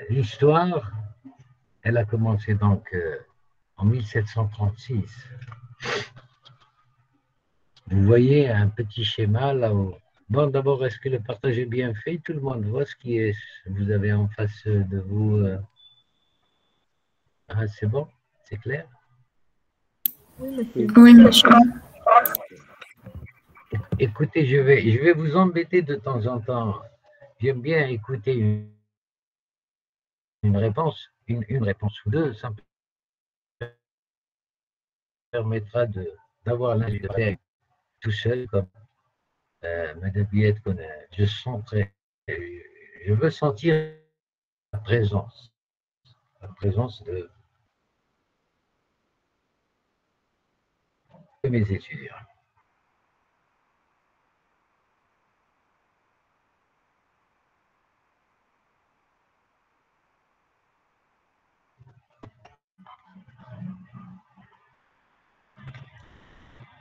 L'histoire, elle a commencé donc en 1736. Vous voyez un petit schéma là-haut. Bon, d'abord, est-ce que le partage est bien fait? Tout le monde voit ce qui est. Vous avez en face de vous. Ah, c'est bon? C'est clair? Oui, monsieur. Écoutez, je vais vous embêter de temps en temps. J'aime bien écouter une réponse, une réponse ou deux. Ça me permettra d'avoir l'ingénieur tout seul, comme Madame Biette connaît. Je veux sentir la présence de mes étudiants.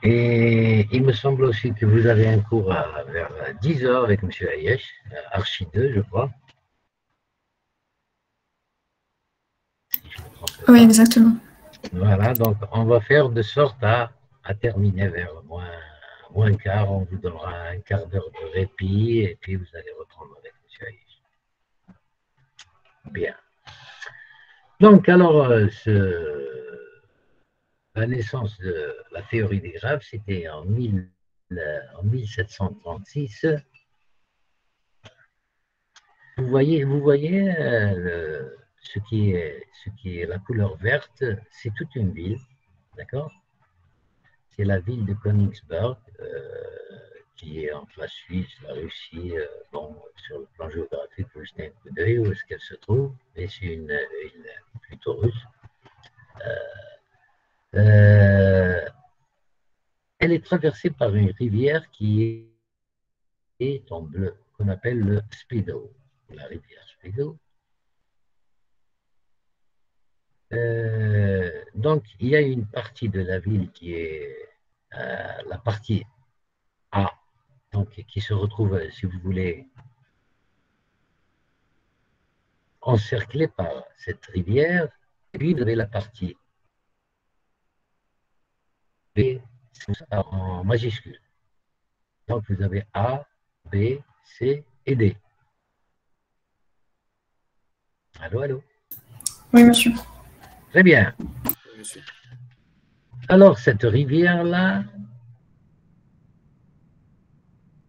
Et il me semble aussi que vous avez un cours vers 10 heures avec M. Ayesh, Archi 2, je crois. Si je me trompe pas. Oui, exactement. Voilà, donc on va faire de sorte à terminer vers moins quart. On vous donnera un quart d'heure de répit et puis vous allez reprendre avec M. Ayesh. Bien. Donc, alors, la naissance de la théorie des graphes, c'était en 1736. Vous voyez ce qui est la couleur verte, c'est toute une ville, d'accord? C'est la ville de Königsberg, qui est entre la Suisse, la Russie. Bon, sur le plan géographique, vous jetez un coup d'œil où est-ce qu'elle se trouve, mais c'est une ville plutôt russe. Euh, elle est traversée par une rivière qui est en bleu, qu'on appelle le Speedo, la rivière Speedo. Donc, il y a une partie de la ville qui est la partie A, donc qui se retrouve, si vous voulez, encerclée par cette rivière. Et puis, vous avez la partie B en majuscule. Donc, vous avez A, B, C et D. Allô, allô? Oui, monsieur. Très bien. Alors, cette rivière-là,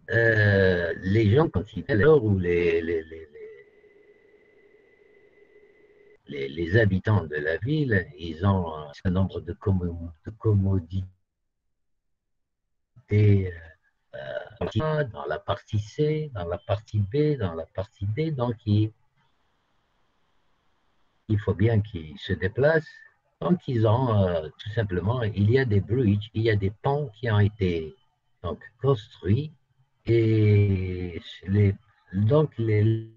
les gens, quand ils viennent, ou les habitants de la ville, ils ont un certain nombre de commodités dans la partie C, dans la partie B, dans la partie D. Donc, il faut bien qu'ils se déplacent. Donc, ils ont tout simplement, il y a des bridges, il y a des ponts qui ont été donc, construits. Et donc, les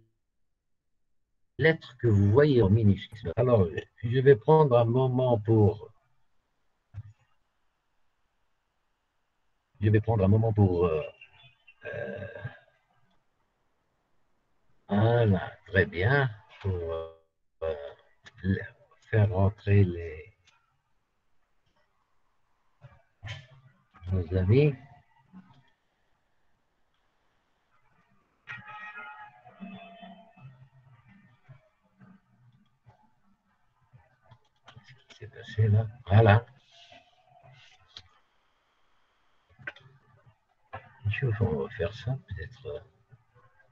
lettres que vous voyez en minuscules. Alors, je vais prendre un moment pour. Voilà, très bien, pour faire rentrer nos amis. Qu'est-ce qui s'est passé là? Voilà. On va faire ça, peut-être.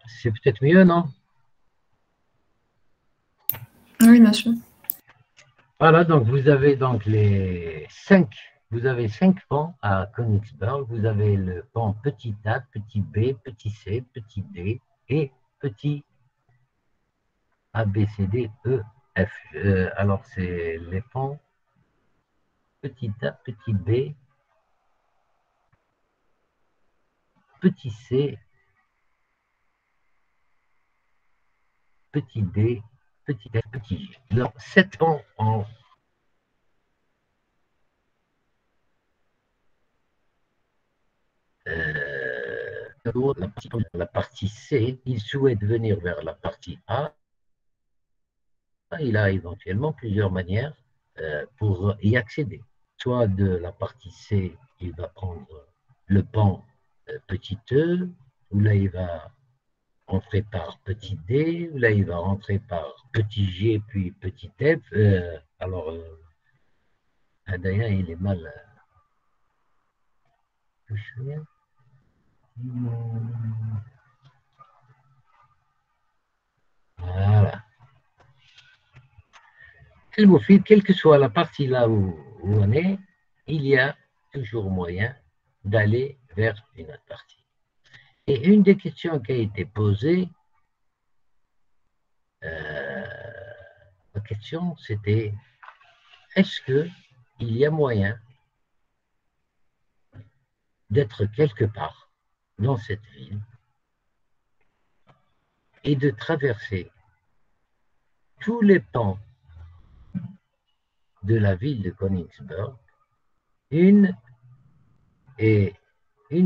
C'est peut-être mieux, non? Oui, monsieur. Voilà, donc vous avez donc vous avez 5 ponts à Königsberg. Vous avez le pont petit A, petit B, petit C, petit D et petit A, B, C, D, E, F. Alors, c'est les ponts petit A, petit B, petit C, petit D, petit F, petit G. Alors, 7 ponts en la partie C, ils souhaitent venir vers la partie A, Il a éventuellement plusieurs manières pour y accéder. Soit de la partie C, il va prendre le pan petit e, ou là il va rentrer par petit d, ou là il va rentrer par petit g, puis petit f. D'ailleurs, il est mal. Voilà. Quelle que soit la partie là où on est, il y a toujours moyen d'aller vers une autre partie. Et une des questions qui a été posée, la question c'était, est-ce qu'il y a moyen d'être quelque part dans cette ville et de traverser tous les pans de la ville de Königsberg une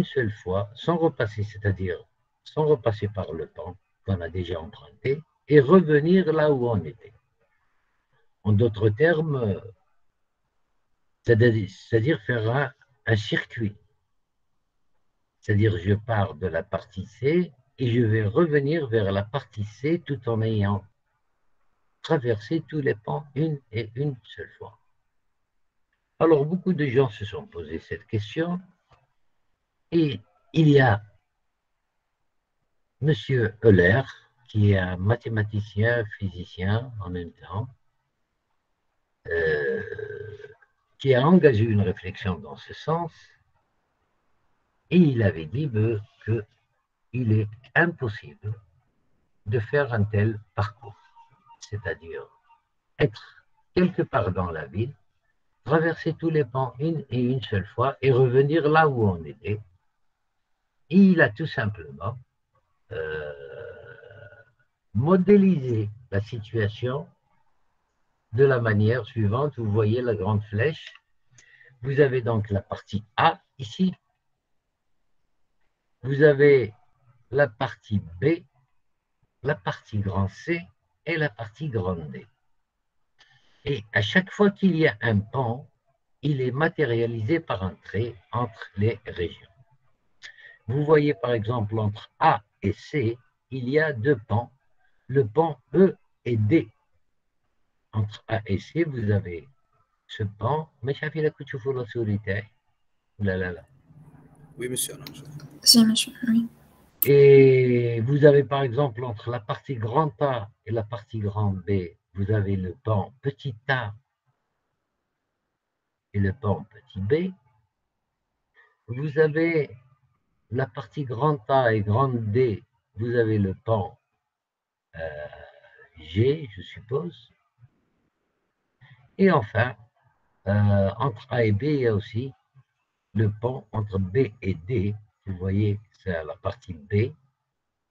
seule fois, sans repasser, c'est-à-dire sans repasser par le pan qu'on a déjà emprunté, et revenir là où on était. En d'autres termes, c'est-à-dire faire un circuit. C'est-à-dire je pars de la partie C et je vais revenir vers la partie C tout en ayant traversé tous les pans une seule fois. Alors beaucoup de gens se sont posé cette question et il y a M. Euler, qui est un mathématicien, physicien en même temps, qui a engagé une réflexion dans ce sens, et il avait dit qu'il est impossible de faire un tel parcours, c'est-à-dire être quelque part dans la ville, traverser tous les pans une seule fois et revenir là où on était. Et il a tout simplement modélisé la situation de la manière suivante. Vous voyez la grande flèche. Vous avez donc la partie A ici. Vous avez la partie B, la partie grand C et la partie grand D. Et à chaque fois qu'il y a un pan, il est matérialisé par un trait entre les régions. Vous voyez par exemple entre A et C, il y a deux pans, le pan E et D. Entre A et C, vous avez ce pan, mais ça fait la couture pour la solitaire. Là. Oui, monsieur. Si, monsieur, oui. Et vous avez par exemple entre la partie grand A et la partie grand B, vous avez le pan petit a et le pan petit b. Vous avez la partie grand A et grand D, vous avez le pan G, je suppose. Et enfin, entre A et B, il y a aussi le pan entre B et D. Vous voyez, c'est la partie B et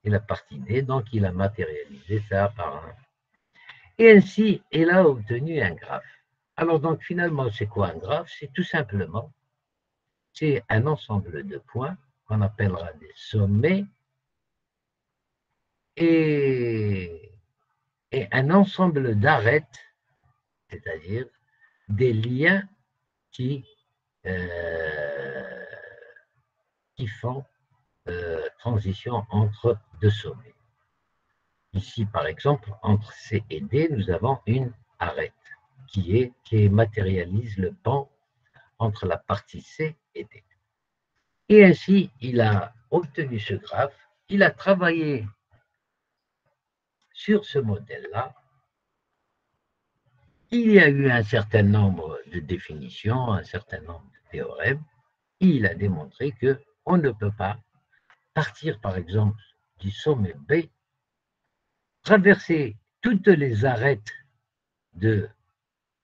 la partie D, donc il a matérialisé ça par un. Et ainsi, il a obtenu un graphe. Alors donc finalement, c'est quoi un graphe? C'est tout simplement, c'est un ensemble de points qu'on appellera des sommets et un ensemble d'arêtes, c'est-à-dire des liens qui font transition entre deux sommets. Ici, par exemple, entre C et D, nous avons une arête qui matérialise le pan entre la partie C et D. Et ainsi, il a obtenu ce graphe, il a travaillé sur ce modèle-là. Il y a eu un certain nombre de définitions, un certain nombre de théorèmes, et il a démontré qu'on ne peut pas partir, par exemple, du sommet B, traverser toutes les arêtes de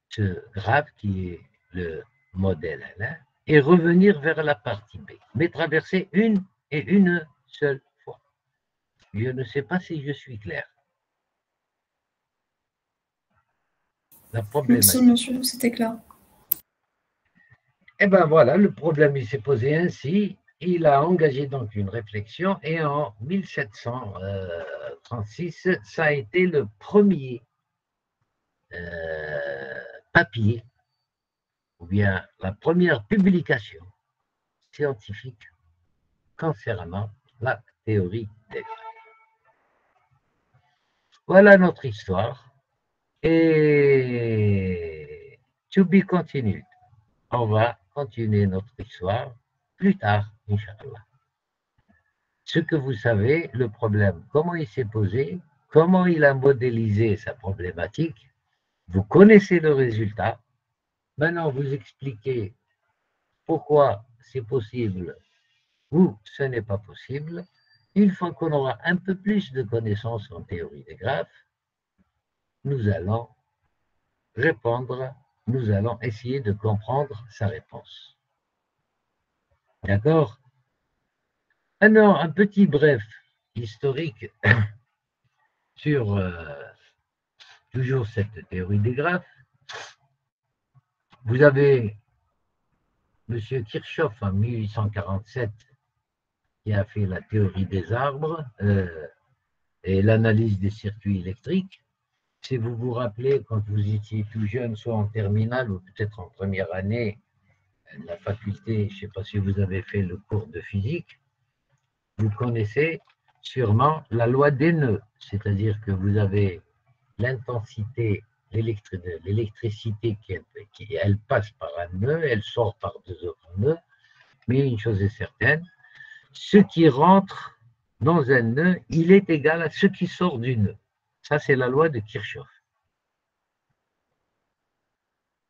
ce graphe qui est le modèle Alain et revenir vers la partie B, mais traverser une seule fois. Je ne sais pas si je suis clair. La problématique. Merci, monsieur, c'était clair. Et bien voilà, le problème il s'est posé ainsi. Il a engagé donc une réflexion et en 1736, ça a été le premier papier, ou bien la première publication scientifique concernant la théorie des graphes. Voilà notre histoire. Et to be continued. On va continuer notre histoire plus tard, Inch'Allah. Ce que vous savez, le problème, comment il s'est posé, comment il a modélisé sa problématique, vous connaissez le résultat. Maintenant, vous expliquez pourquoi c'est possible ou ce n'est pas possible. Une fois qu'on aura un peu plus de connaissances en théorie des graphes, nous allons répondre, nous allons essayer de comprendre sa réponse. D'accord? Alors, un petit bref historique sur toujours cette théorie des graphes. Vous avez M. Kirchhoff en 1847 qui a fait la théorie des arbres et l'analyse des circuits électriques. Si vous vous rappelez, quand vous étiez tout jeune, soit en terminale ou peut-être en première année de la faculté, je ne sais pas si vous avez fait le cours de physique, vous connaissez sûrement la loi des nœuds, c'est-à-dire que vous avez l'intensité de l'électricité qui elle passe par un nœud, elle sort par deux autres nœuds, mais une chose est certaine, ce qui rentre dans un nœud, il est égal à ce qui sort du nœud. Ça, c'est la loi de Kirchhoff.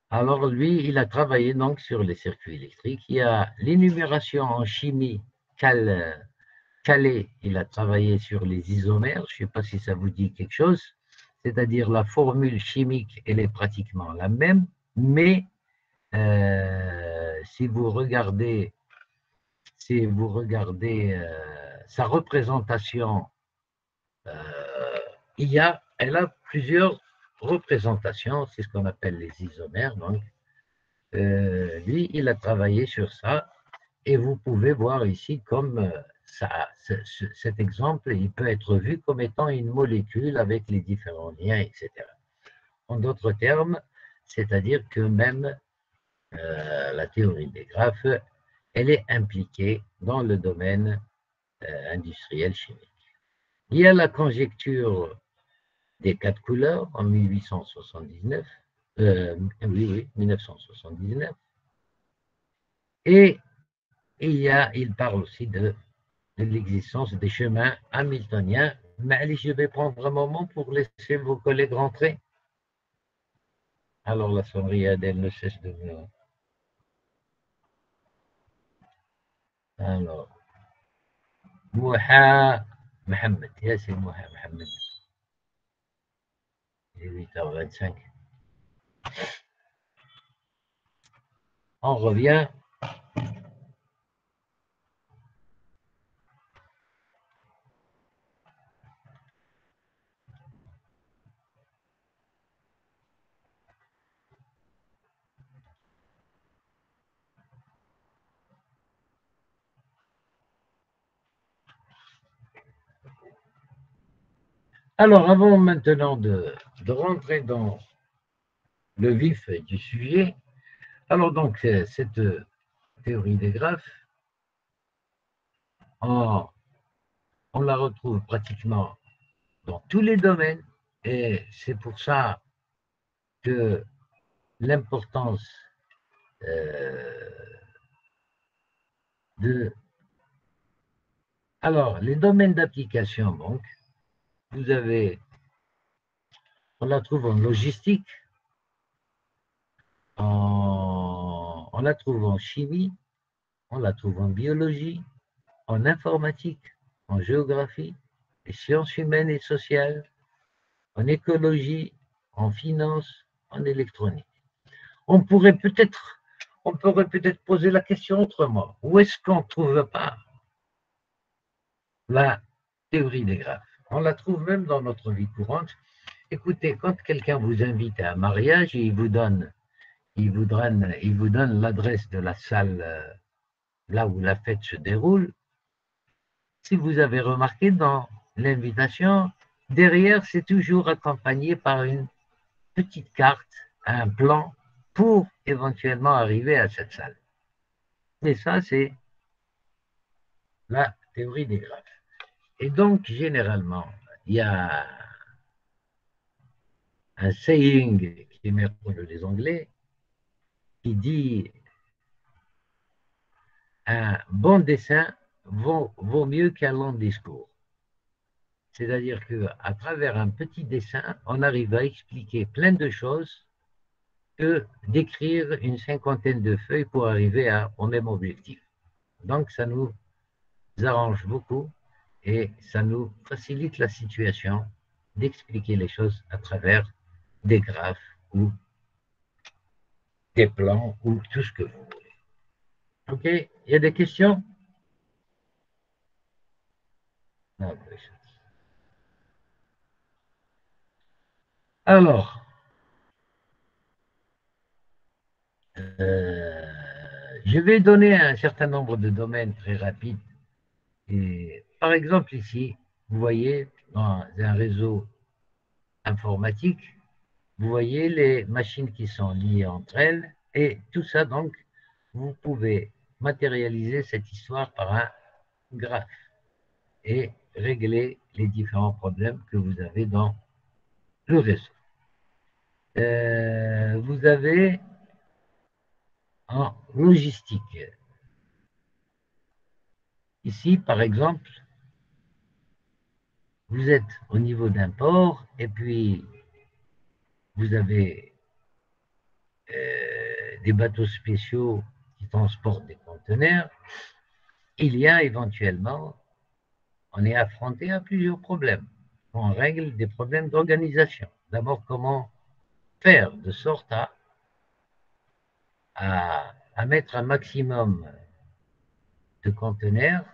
Alors lui, il a travaillé donc sur les circuits électriques. Il y a l'énumération en chimie Calais, il a travaillé sur les isomères. Je ne sais pas si ça vous dit quelque chose. C'est-à-dire la formule chimique, elle est pratiquement la même, mais si vous regardez sa représentation, elle a plusieurs représentations, c'est ce qu'on appelle les isomères. Donc, lui, il a travaillé sur ça, et vous pouvez voir ici comme cet exemple, il peut être vu comme étant une molécule avec les différents liens, etc. En d'autres termes, c'est-à-dire que même la théorie des graphes, elle est impliquée dans le domaine industriel chimique. Il y a la conjecture des quatre couleurs en 1879, 1979, et il parle aussi de l'existence des chemins hamiltoniens. Mais allez, je vais prendre un moment pour laisser vos collègues rentrer. Alors la sonnerie, elle ne cesse de venir. Alors, Mouha Mohamed, c'est Mouha Mohamed. Il est 8h25. On revient. Alors, avant maintenant de rentrer dans le vif du sujet, alors donc, cette théorie des graphes, on la retrouve pratiquement dans tous les domaines, et c'est pour ça que l'importance de... Alors, les domaines d'application, donc, on la trouve en logistique, on la trouve en chimie, on la trouve en biologie, en informatique, en géographie, les sciences humaines et sociales, en écologie, en finance, en électronique. On pourrait peut-être poser la question autrement. Où est-ce qu'on ne trouve pas la théorie des graphes? On la trouve même dans notre vie courante. Écoutez, quand quelqu'un vous invite à un mariage, il vous donne l'adresse de la salle là où la fête se déroule. Si vous avez remarqué dans l'invitation, derrière, c'est toujours accompagné par une petite carte, un plan pour éventuellement arriver à cette salle. Mais ça, c'est la théorie des graphes. Et donc, généralement, il y a un saying qui est pour les Anglais qui dit un bon dessin vaut mieux qu'un long discours. C'est-à-dire qu'à travers un petit dessin, on arrive à expliquer plein de choses que d'écrire une cinquantaine de feuilles pour arriver au même objectif. Donc, ça nous arrange beaucoup et ça nous facilite la situation d'expliquer les choses à travers des graphes ou des plans ou tout ce que vous voulez. OK? Il y a des questions? Non, alors, je vais donner un certain nombre de domaines très rapides. Et, par exemple, ici, vous voyez, dans un réseau informatique, vous voyez les machines qui sont liées entre elles et tout ça, donc, vous pouvez matérialiser cette histoire par un graphe et régler les différents problèmes que vous avez dans le réseau. Vous avez en logistique. Ici, par exemple, vous êtes au niveau d'un port et puis vous avez des bateaux spéciaux qui transportent des conteneurs. Il y a éventuellement, on est affronté à plusieurs problèmes. On règle des problèmes d'organisation. D'abord, comment faire de sorte à mettre un maximum de conteneurs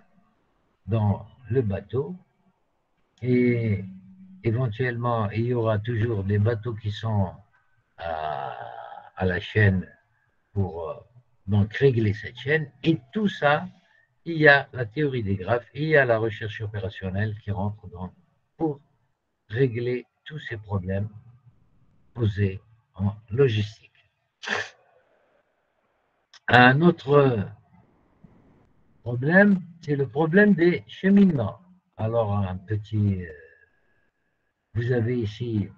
dans le bateau et éventuellement, il y aura toujours des bateaux qui sont à la chaîne pour donc régler cette chaîne. Et tout ça, il y a la théorie des graphes, il y a la recherche opérationnelle qui rentre pour régler tous ces problèmes posés en logistique. Un autre problème, c'est le problème des cheminements. Alors, un petit, vous avez ici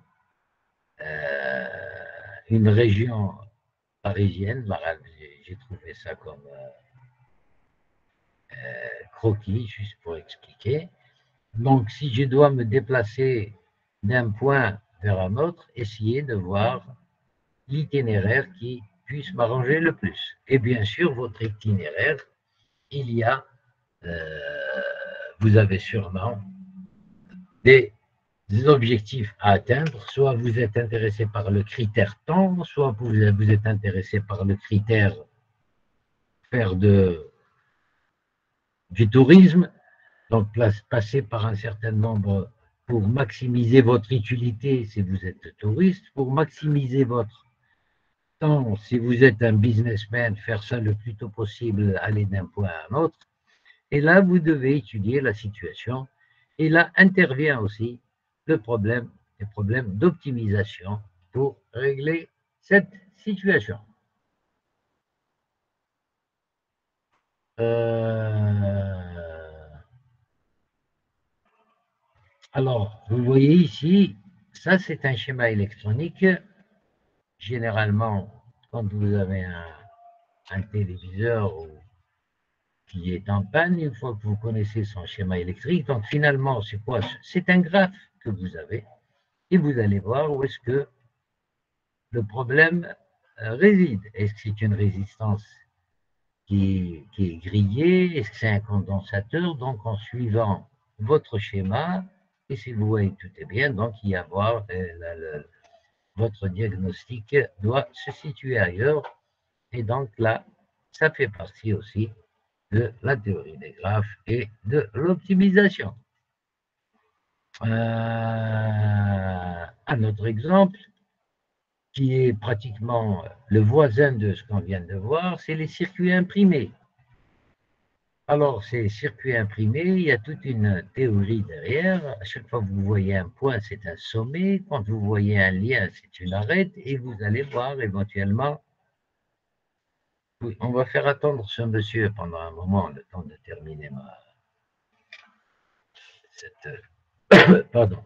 une région parisienne, j'ai trouvé ça comme croquis, juste pour expliquer. Donc, si je dois me déplacer d'un point vers un autre, essayer de voir l'itinéraire qui puisse m'arranger le plus. Et bien sûr, votre itinéraire, il y a, vous avez sûrement des objectifs à atteindre. Soit vous êtes intéressé par le critère temps, soit vous êtes intéressé par le critère faire du tourisme, donc passer par un certain nombre pour maximiser votre utilité si vous êtes touriste, pour maximiser votre temps si vous êtes un businessman, faire ça le plus tôt possible, aller d'un point à un autre. Et là, vous devez étudier la situation. Et là intervient aussi les problèmes d'optimisation pour régler cette situation. Alors, vous voyez ici, ça c'est un schéma électronique. Généralement, quand vous avez un téléviseur qui est en panne, une fois que vous connaissez son schéma électrique, donc finalement, c'est quoi? C'est un graphe que vous avez et vous allez voir où est-ce que le problème réside. Est-ce que c'est une résistance qui est grillée? Est-ce que c'est un condensateur? Donc, en suivant votre schéma, et si vous voyez que tout est bien, donc il y a voir votre diagnostic doit se situer ailleurs. Et donc là, ça fait partie aussi de la théorie des graphes et de l'optimisation. Un autre exemple, qui est pratiquement le voisin de ce qu'on vient de voir, c'est les circuits imprimés. Alors, ces circuits imprimés, il y a toute une théorie derrière. À chaque fois que vous voyez un point, c'est un sommet. Quand vous voyez un lien, c'est une arête. Et vous allez voir éventuellement. Oui, on va faire attendre ce monsieur pendant un moment, le temps de terminer cette. Pardon.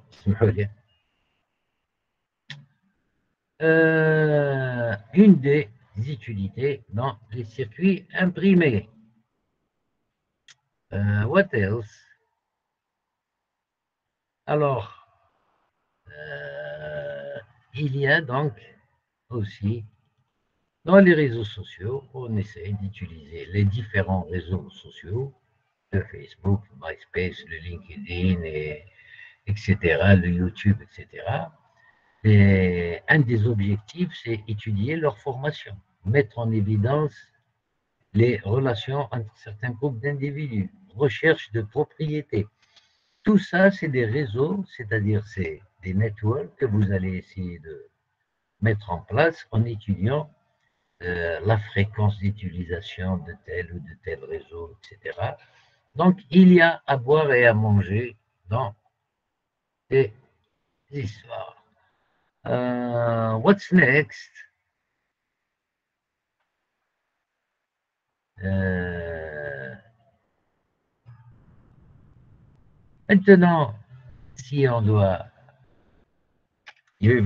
Une des utilités dans les circuits imprimés. What else? Alors, il y a donc aussi, dans les réseaux sociaux, on essaie d'utiliser les différents réseaux sociaux, le Facebook, le MySpace, le LinkedIn, etc., le YouTube, etc. Et un des objectifs, c'est étudier leur formation, mettre en évidence les relations entre certains groupes d'individus, recherche de propriété. Tout ça, c'est des réseaux, c'est-à-dire c'est des networks que vous allez essayer de mettre en place en étudiant la fréquence d'utilisation de tel ou de tel réseau, etc. Donc, il y a à boire et à manger dans ces histoires. What's next? Maintenant, si on doit... Je vais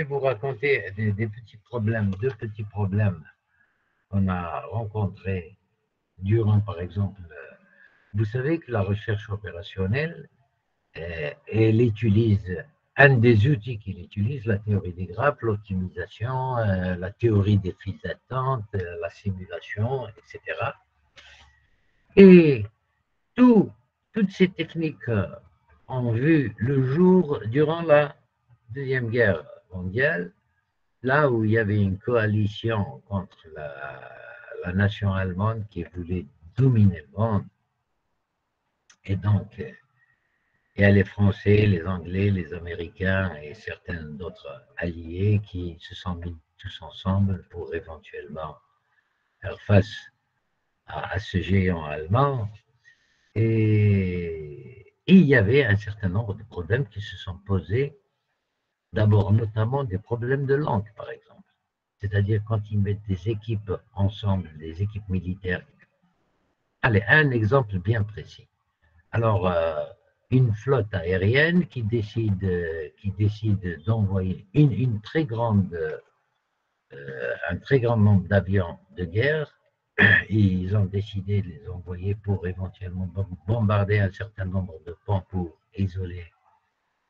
vous raconter des petits problèmes, deux petits problèmes qu'on a rencontrés durant, par exemple, vous savez que la recherche opérationnelle, elle utilise, un des outils qu'il utilise, la théorie des graphes, l'optimisation, la théorie des files d'attente, la simulation, etc. Et toutes ces techniques ont vu le jour durant la Deuxième Guerre mondiale, là où il y avait une coalition contre la nation allemande qui voulait dominer le monde. Et donc, il y a les Français, les Anglais, les Américains et certains d'autres alliés qui se sont mis tous ensemble pour éventuellement faire face à ce géant allemand. Et il y avait un certain nombre de problèmes qui se sont posés, d'abord notamment des problèmes de langue, par exemple. C'est-à-dire quand ils mettent des équipes ensemble, des équipes militaires. Allez, un exemple bien précis. Alors, une flotte aérienne qui décide d'envoyer un très grand nombre d'avions de guerre. Et ils ont décidé de les envoyer pour éventuellement bombarder un certain nombre de ponts pour isoler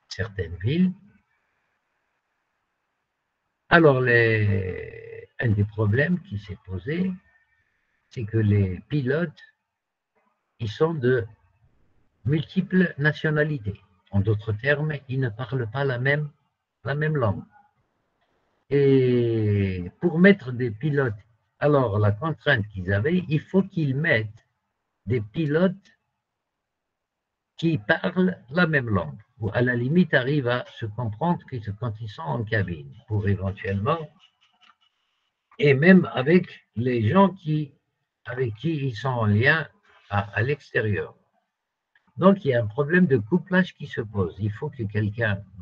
certaines villes. Alors, un des problèmes qui s'est posé, c'est que les pilotes, ils sont de multiples nationalités. En d'autres termes, ils ne parlent pas la même langue. Et pour mettre des pilotes, alors la contrainte qu'ils avaient, il faut qu'ils mettent des pilotes qui parlent la même langue, ou à la limite arrivent à se comprendre quand ils sont en cabine, pour éventuellement, et même avec les gens avec qui ils sont en lien à l'extérieur. Donc, il y a un problème de couplage qui se pose. Il faut que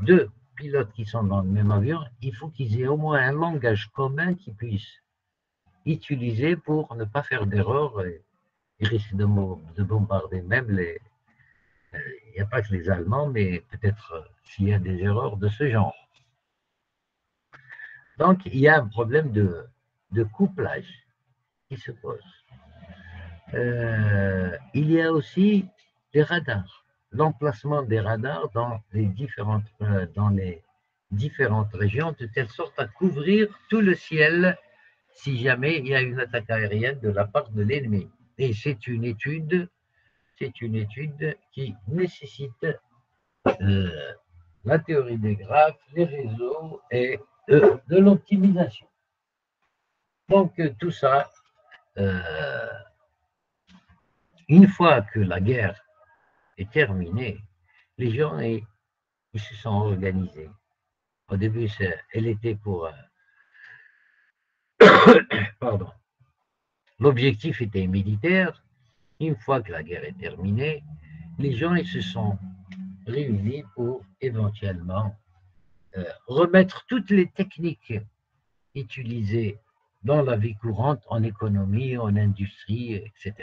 deux pilotes qui sont dans le même avion, il faut qu'ils aient au moins un langage commun qu'ils puissent utiliser pour ne pas faire d'erreur. Ils risquent de bombarder même les... Il n'y a pas que les Allemands, mais peut-être s'il y a des erreurs de ce genre. Donc, il y a un problème de couplage qui se pose. Il y a aussi les radars, l'emplacement des radars dans les différentes régions, de telle sorte à couvrir tout le ciel si jamais il y a une attaque aérienne de la part de l'ennemi. Et c'est une étude qui nécessite la théorie des graphes, les réseaux et de l'optimisation. Donc tout ça, une fois que la guerre est terminée, les gens ils se sont organisés. Au début, elle était pour... pardon. L'objectif était militaire, une fois que la guerre est terminée, les gens ils se sont réunis pour éventuellement remettre toutes les techniques utilisées dans la vie courante, en économie, en industrie, etc.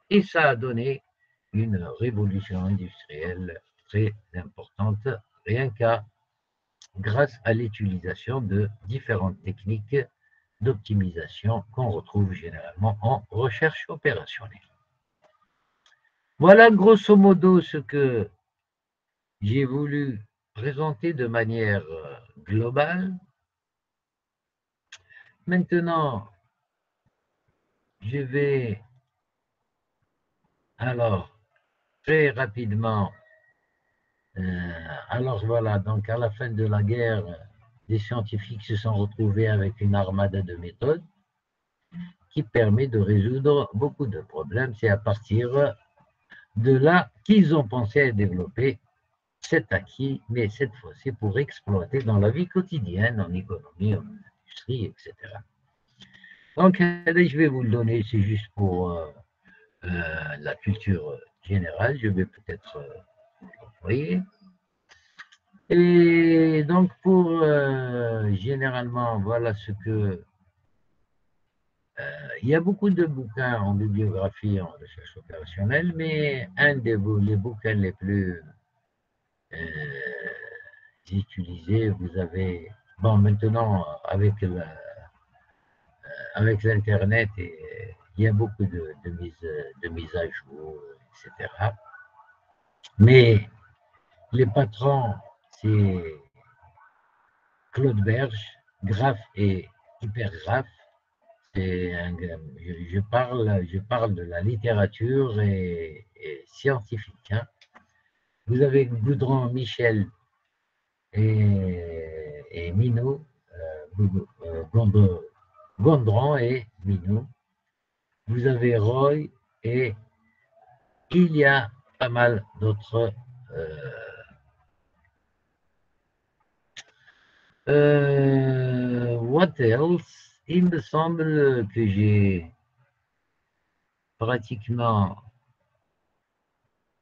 Et ça a donné une révolution industrielle très importante, rien qu'à grâce à l'utilisation de différentes techniques d'optimisation qu'on retrouve généralement en recherche opérationnelle. Voilà grosso modo ce que j'ai voulu présenter de manière globale. Maintenant, je vais alors très rapidement, alors voilà, donc à la fin de la guerre, les scientifiques se sont retrouvés avec une armada de méthodes qui permet de résoudre beaucoup de problèmes. C'est à partir de là qu'ils ont pensé à développer cet acquis, mais cette fois-ci pour exploiter dans la vie quotidienne, en économie, en industrie, etc. Donc, je vais vous le donner, c'est juste pour la culture générale, je vais peut-être l'envoyer. Et donc, pour généralement, voilà ce que... il y a beaucoup de bouquins en bibliographie, en recherche opérationnelle, mais un des les bouquins les plus utilisés, vous avez... Bon, maintenant, avec l'Internet, il y a beaucoup de mise à jour, etc. Mais les patrons, c'est Claude Berge, graphe et hypergraphe. Je parle de la littérature et scientifique. Hein. Vous avez Goudron, Michel et Minot, Gondron et Minot. Vous avez Roy et il y a pas mal d'autres. What else? Il me semble que j'ai pratiquement.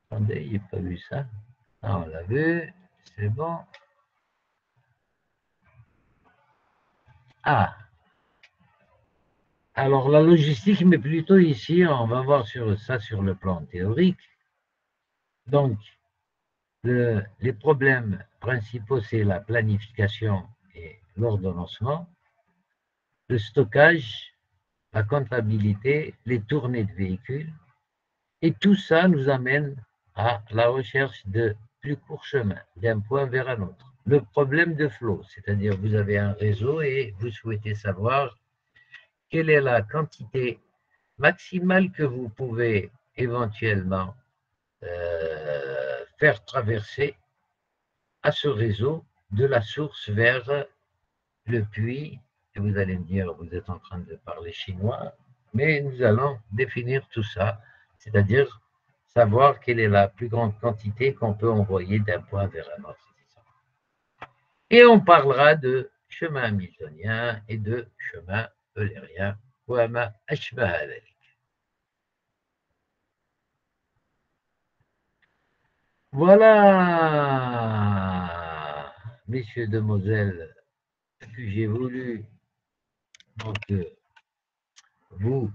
Attendez, il n'y a pas vu ça. Ah, on l'a vu, c'est bon. Ah, alors la logistique, mais plutôt ici, on va voir sur ça sur le plan théorique. Donc, les problèmes principaux, c'est la planification et l'ordonnancement, le stockage, la comptabilité, les tournées de véhicules. Et tout ça nous amène à la recherche de plus courts chemins, d'un point vers un autre. Le problème de flow, c'est-à-dire vous avez un réseau et vous souhaitez savoir quelle est la quantité maximale que vous pouvez éventuellement faire traverser à ce réseau de la source vers le puits. Et vous allez me dire, vous êtes en train de parler chinois, mais nous allons définir tout ça, c'est-à-dire savoir quelle est la plus grande quantité qu'on peut envoyer d'un point vers un autre. Et on parlera de chemin hamiltonien et de chemin eulérien. Voilà, messieurs, demoiselles, ce que j'ai voulu donc, vous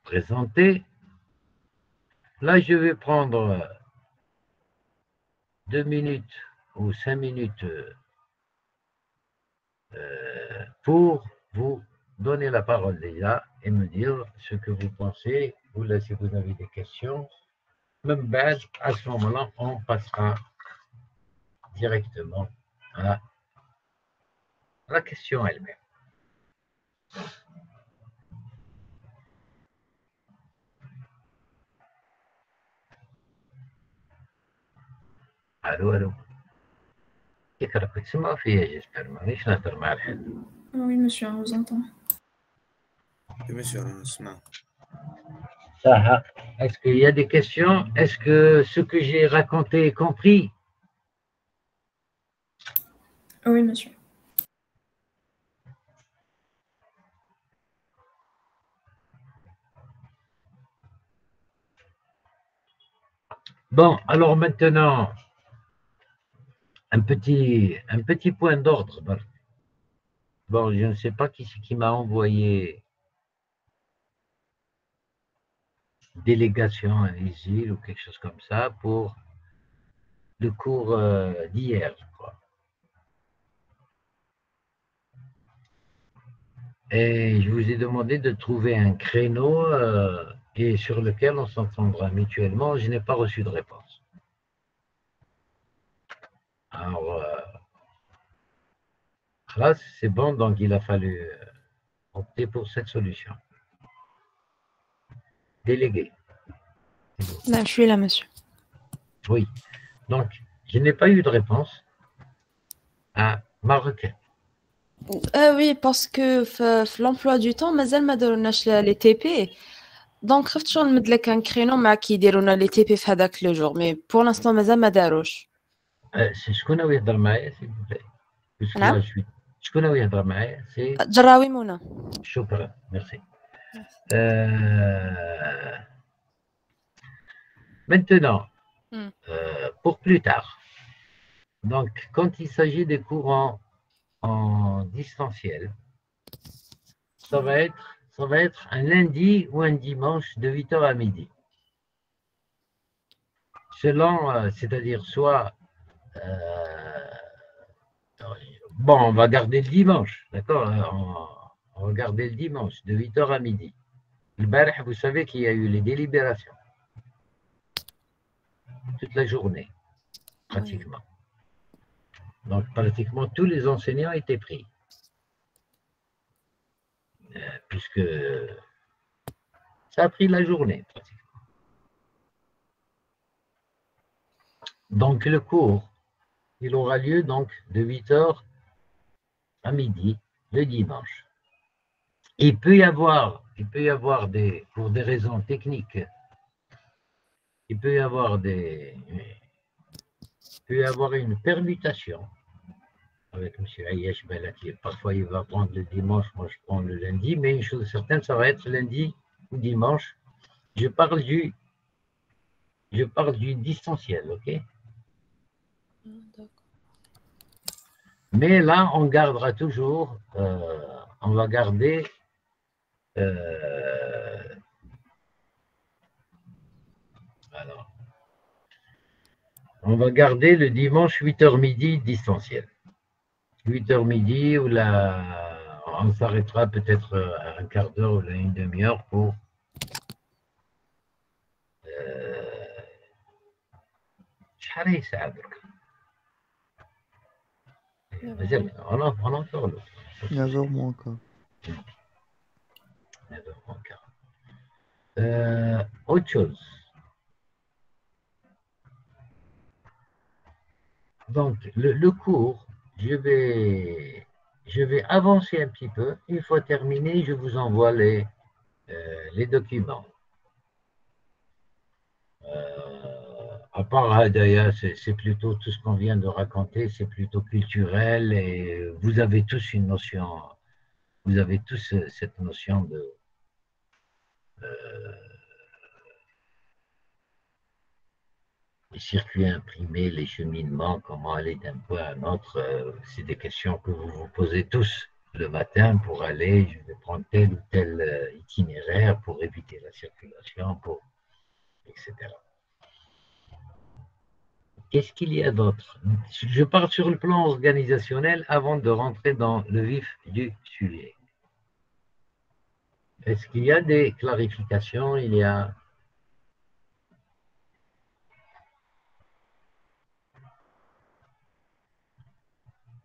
présenter. Là, je vais prendre 2 minutes ou 5 minutes pour vous donner la parole déjà et me dire ce que vous pensez, ou là, si vous avez des questions. Même base, à ce moment-là, on passera directement à la question elle-même. Allô, allô. J'espère, Oui, monsieur, on vous entend. monsieur, Arrangement. Est-ce qu'il y a des questions? Est-ce que ce que j'ai raconté est compris? Oui, monsieur. Bon, alors maintenant, un petit point d'ordre. Bon, je ne sais pas qui m'a envoyé délégation à l'ISIL ou quelque chose comme ça pour le cours d'hier, je crois. Et je vous ai demandé de trouver un créneau et sur lequel on s'entendra mutuellement. Je n'ai pas reçu de réponse. Alors, là, c'est bon, donc il a fallu opter pour cette solution. Délégué. Là, je suis là, monsieur. Oui. Donc, je n'ai pas eu de réponse à ma requête. Oui, parce que l'emploi du temps, مازال ما داروناش les TP. Donc, خفت شغل نمد لك un créneau مع كي يديرونا les TP في هذاك le jour. Mais pour l'instant, مازال ما داروش. C'est شكون هو يهضر معايا s'il vous plaît. Puisque là, نعم؟ je suis. شكون هو يهضر معايا c'est جراوي منى. شكرا. Merci. Maintenant, pour plus tard. Donc, quand il s'agit des cours en distanciel, ça va être un lundi ou un dimanche de 8h à midi. Selon, c'est-à-dire soit, bon, on va garder le dimanche, d'accord, on va garder le dimanche de 8h à midi. Le barh, vous savez qu'il y a eu les délibérations toute la journée, pratiquement. Donc, pratiquement tous les enseignants étaient pris. Puisque ça a pris la journée, pratiquement. Donc, le cours, il aura lieu donc de 8h à midi, le dimanche. Il peut y avoir pour des raisons techniques, il peut y avoir une permutation avec M. Ayesh Belati. Parfois, il va prendre le dimanche, moi je prends le lundi, mais une chose certaine, ça va être lundi ou dimanche. Je parle du distanciel, ok? Mais là, on gardera toujours, on va garder alors, on va garder le dimanche 8h midi distanciel. 8h midi, où on s'arrêtera peut-être un quart d'heure ou une demi-heure pour on a encore l'autre. 9h moins quart. 9h moins quart. Autre chose. Donc, le cours, je vais avancer un petit peu. Une fois terminé, je vous envoie les documents. À part Hadaya, c'est plutôt tout ce qu'on vient de raconter, c'est plutôt culturel et vous avez tous une notion, vous avez tous cette notion de les circuits imprimés, les cheminements, comment aller d'un point à un autre. C'est des questions que vous vous posez tous le matin pour aller, je vais prendre tel ou tel itinéraire pour éviter la circulation, etc. Qu'est-ce qu'il y a d'autre? Je pars sur le plan organisationnel avant de rentrer dans le vif du sujet. Est-ce qu'il y a des clarifications?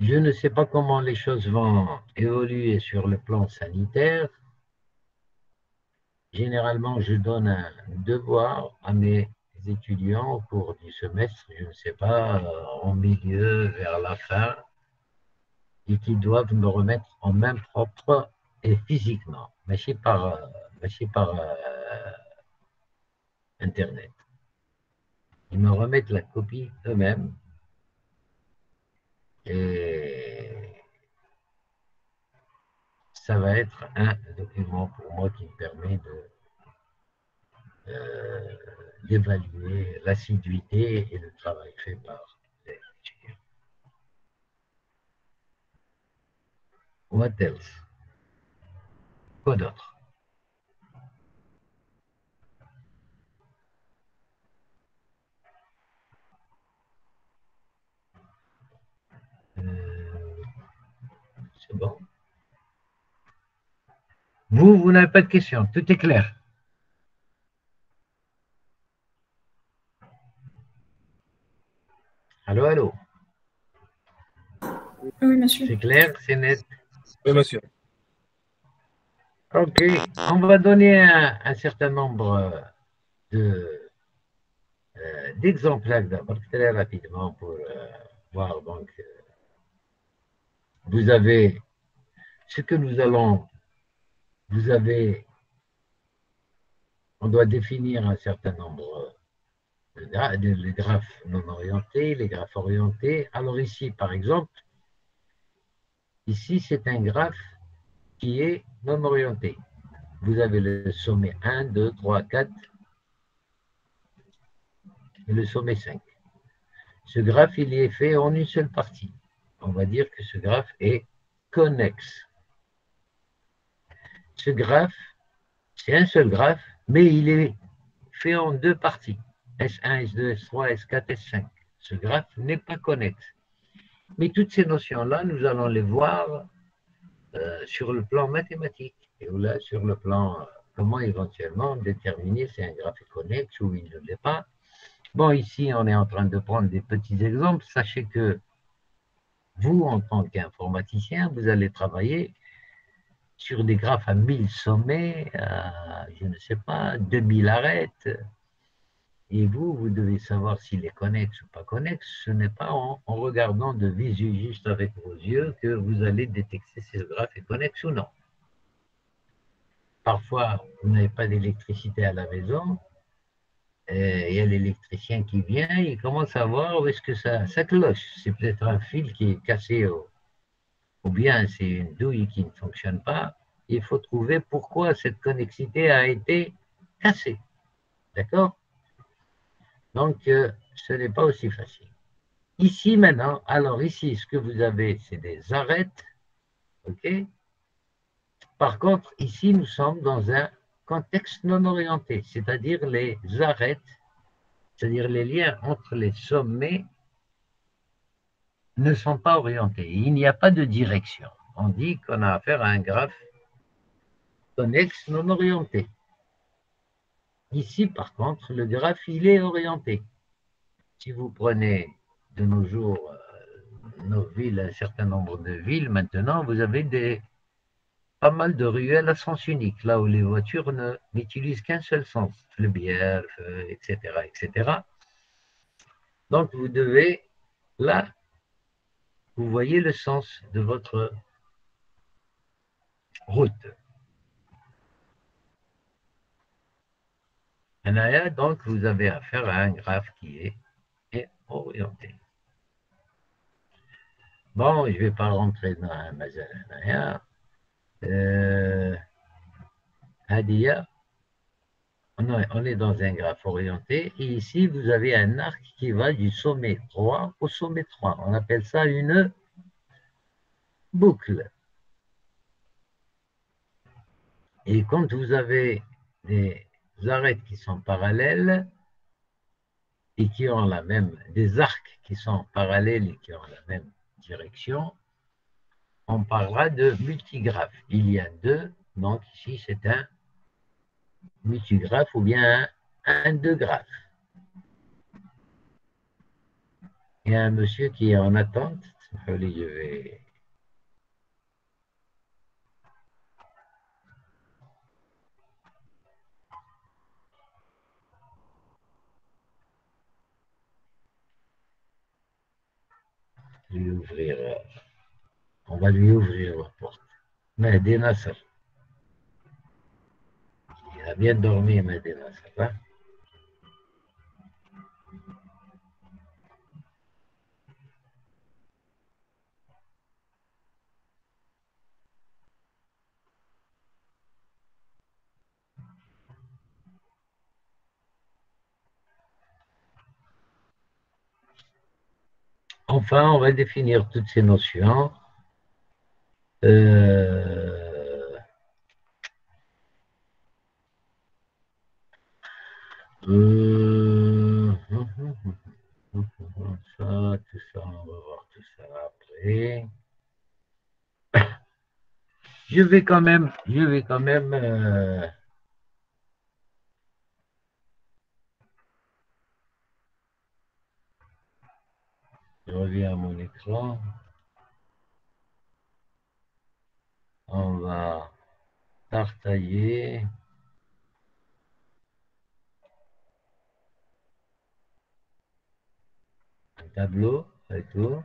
Je ne sais pas comment les choses vont évoluer sur le plan sanitaire. Généralement, je donne un devoir à mes étudiants au cours du semestre, je ne sais pas, en milieu, vers la fin, et qui doivent me remettre en main propre et physiquement, mais par Internet. Ils me remettent la copie eux-mêmes et ça va être un document pour moi qui me permet d'évaluer l'assiduité et le travail fait par les étudiants. What else? Quoi d'autre? C'est bon. Vous n'avez pas de questions, tout est clair. Allô, allô. Oui, monsieur. C'est clair, c'est net. Oui, monsieur. Ok, on va donner un certain nombre d'exemplaires d'abord, très rapidement pour voir. Donc, vous avez ce que nous allons, vous avez, on doit définir un certain nombre les graphes non orientés, les graphes orientés. Alors ici, par exemple, ici c'est un graphe qui est non orienté. Vous avez le sommet 1, 2, 3, 4 et le sommet 5. Ce graphe, il est fait en une seule partie. On va dire que ce graphe est connexe. Ce graphe, c'est un seul graphe, mais il est fait en deux parties. S1, S2, S3, S4, S5. Ce graphe n'est pas connexe. Mais toutes ces notions-là, nous allons les voir sur le plan mathématique. Et là, sur le plan, comment éventuellement déterminer si un graphe est connexe ou il ne l'est pas. Bon, ici, on est en train de prendre des petits exemples. Sachez que vous, en tant qu'informaticien, vous allez travailler sur des graphes à 1000 sommets, à, je ne sais pas, 2000 arêtes. Et vous devez savoir s'il est connexe ou pas connexe. Ce n'est pas en regardant de visu juste avec vos yeux que vous allez détecter si ce graphe est connexe ou non. Parfois, vous n'avez pas d'électricité à la maison. Il y a l'électricien qui vient, il commence à voir où est-ce que ça cloche. C'est peut-être un fil qui est cassé ou bien c'est une douille qui ne fonctionne pas. Il faut trouver pourquoi cette connexité a été cassée. D'accord? Donc, ce n'est pas aussi facile. Ici, maintenant, alors ici, ce que vous avez, c'est des arêtes. OK? Par contre, ici, nous sommes dans un contexte non orienté, c'est-à-dire les arêtes, c'est-à-dire les liens entre les sommets ne sont pas orientés. Il n'y a pas de direction. On dit qu'on a affaire à un graphe connexe non orienté. Ici, par contre, le graphe, il est orienté. Si vous prenez de nos jours nos villes, un certain nombre de villes, maintenant, vous avez pas mal de ruelles à sens unique, là où les voitures n'utilisent qu'un seul sens, le bière, etc., etc. Donc, vous devez, là, vous voyez le sens de votre route. Donc, vous avez affaire à un graphe qui est orienté. Bon, je ne vais pas rentrer dans un mazal. Hadia, on est dans un graphe orienté et ici vous avez un arc qui va du sommet 3 au sommet 3. On appelle ça une boucle. Et quand vous avez des arêtes qui sont parallèles et qui ont la même, des arcs qui sont parallèles et qui ont la même direction, on parlera de multigraphe. Il y a deux, donc ici c'est un multigraphe ou bien un deux graphes. Il y a un monsieur qui est en attente. Allez, je vais lui ouvrir. On va lui ouvrir la porte. Mehdi Nasser. Il a bien dormi, Mehdi Nasser. Hein? enfin, on va définir toutes ces notions. Ça, tout ça, on va voir tout ça après. Je vais quand même, je reviens à mon écran. On va partager un tableau et tout.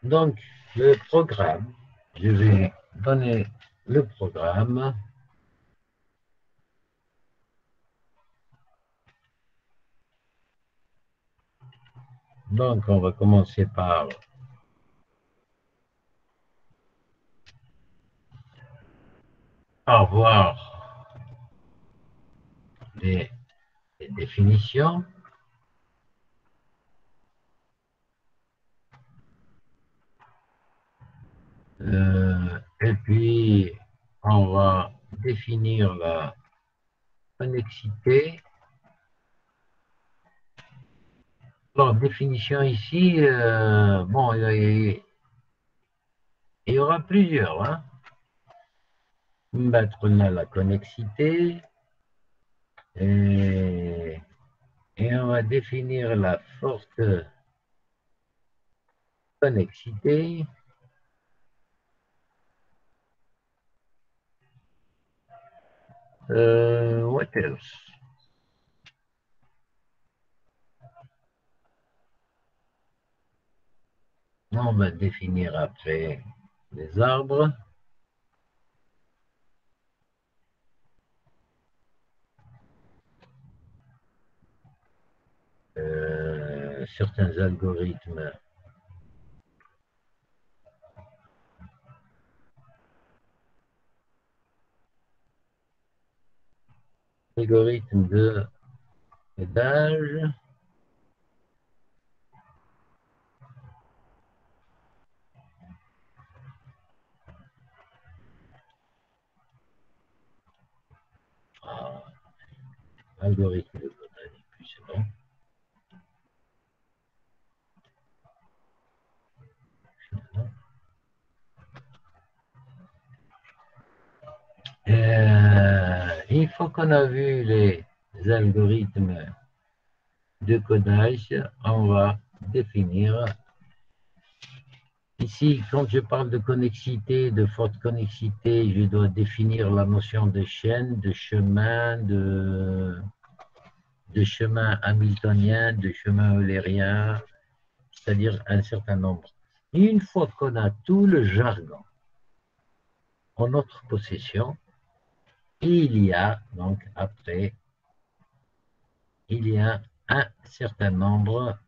Donc, le programme, je vais donner le programme. Donc, on va commencer par voir les définitions. Et puis, on va définir la connexité. Alors, définition ici, bon, il y aura plusieurs. Hein. Mettre là la connexité. Et on va définir la forte connexité. What else? On va définir après les arbres. Certains algorithmes de codage. Algorithme de codage, et puis c'est bon. Une fois qu'on a vu les algorithmes de codage, on va définir. Ici, quand je parle de connexité, de forte connexité, je dois définir la notion de chaîne, de chemin hamiltonien, de chemin eulérien, c'est-à-dire un certain nombre. Et une fois qu'on a tout le jargon en notre possession, il y a donc après, il y a un certain nombre,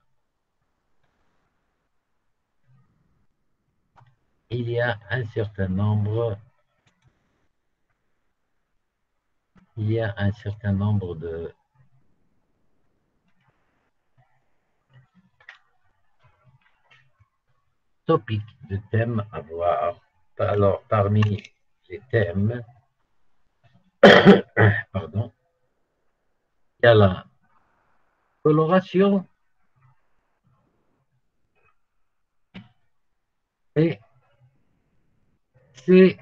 de topics, de thèmes à voir. Alors, parmi les thèmes, pardon, il y a la coloration et ses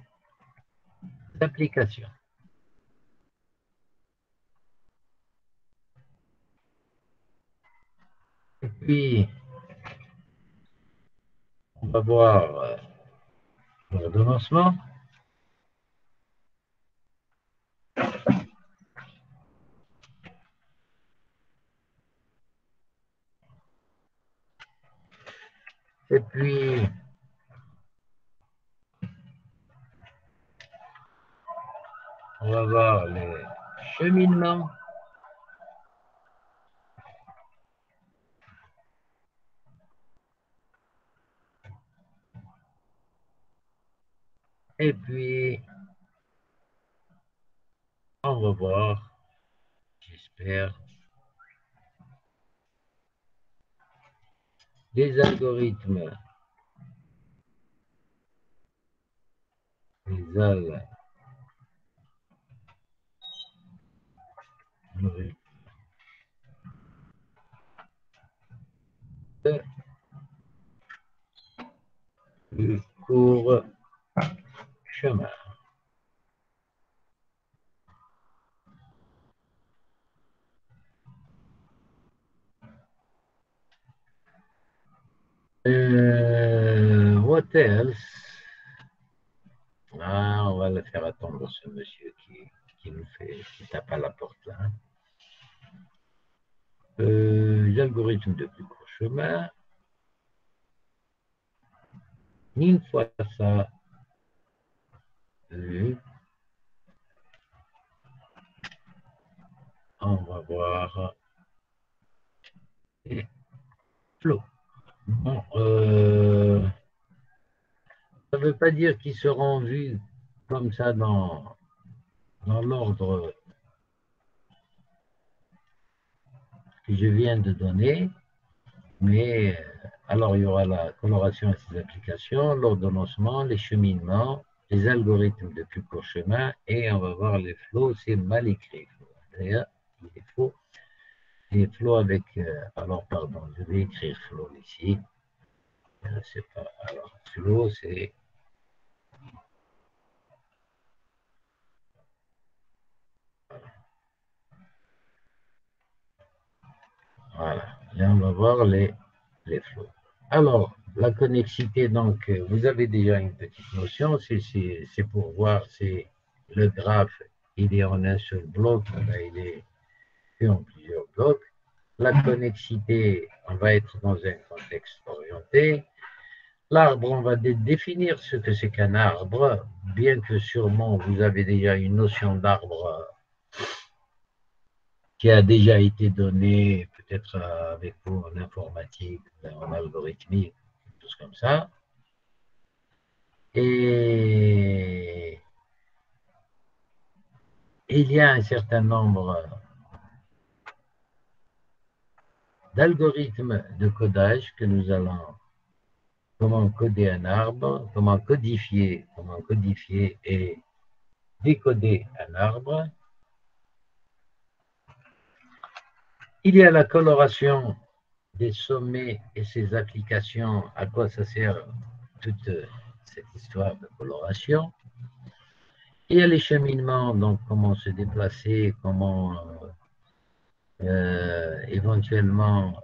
applications. Et puis, on va voir l'ordonnancement. Et puis, on va voir les cheminements. Et puis, on va voir, j'espère, des algorithmes. Les algorithmes du court chemin. What else? Ah, on va le faire attendre ce monsieur qui nous fait, qui tape à la porte là. L'algorithme de plus court chemin. Une fois ça vu, on va voir les flots. Bon, ça ne veut pas dire qu'ils seront vus comme ça dans l'ordre que je viens de donner, mais alors il y aura la coloration et ses applications, l'ordonnancement, les cheminements, les algorithmes de plus court chemin, et on va voir les flots, c'est mal écrit. D'ailleurs, il est faux. Les flots avec, alors pardon, je vais écrire flow ici. C'est pas, alors flow c'est voilà, et on va voir les flots. Alors, la connexité, donc, vous avez déjà une petite notion, c'est pour voir si le graphe, il est en un seul bloc, là, il est fait en plusieurs blocs. La connexité, on va être dans un contexte orienté. L'arbre, on va définir ce que c'est qu'un arbre, bien que sûrement vous avez déjà une notion d'arbre qui a déjà été donnée, peut-être avec vous en informatique, en algorithmique, des choses comme ça. Et il y a un certain nombre d'algorithmes de codage que nous allons, comment coder un arbre, comment codifier et décoder un arbre. Il y a la coloration des sommets et ses applications, à quoi ça sert toute cette histoire de coloration. Il y a les cheminements, donc comment se déplacer, comment éventuellement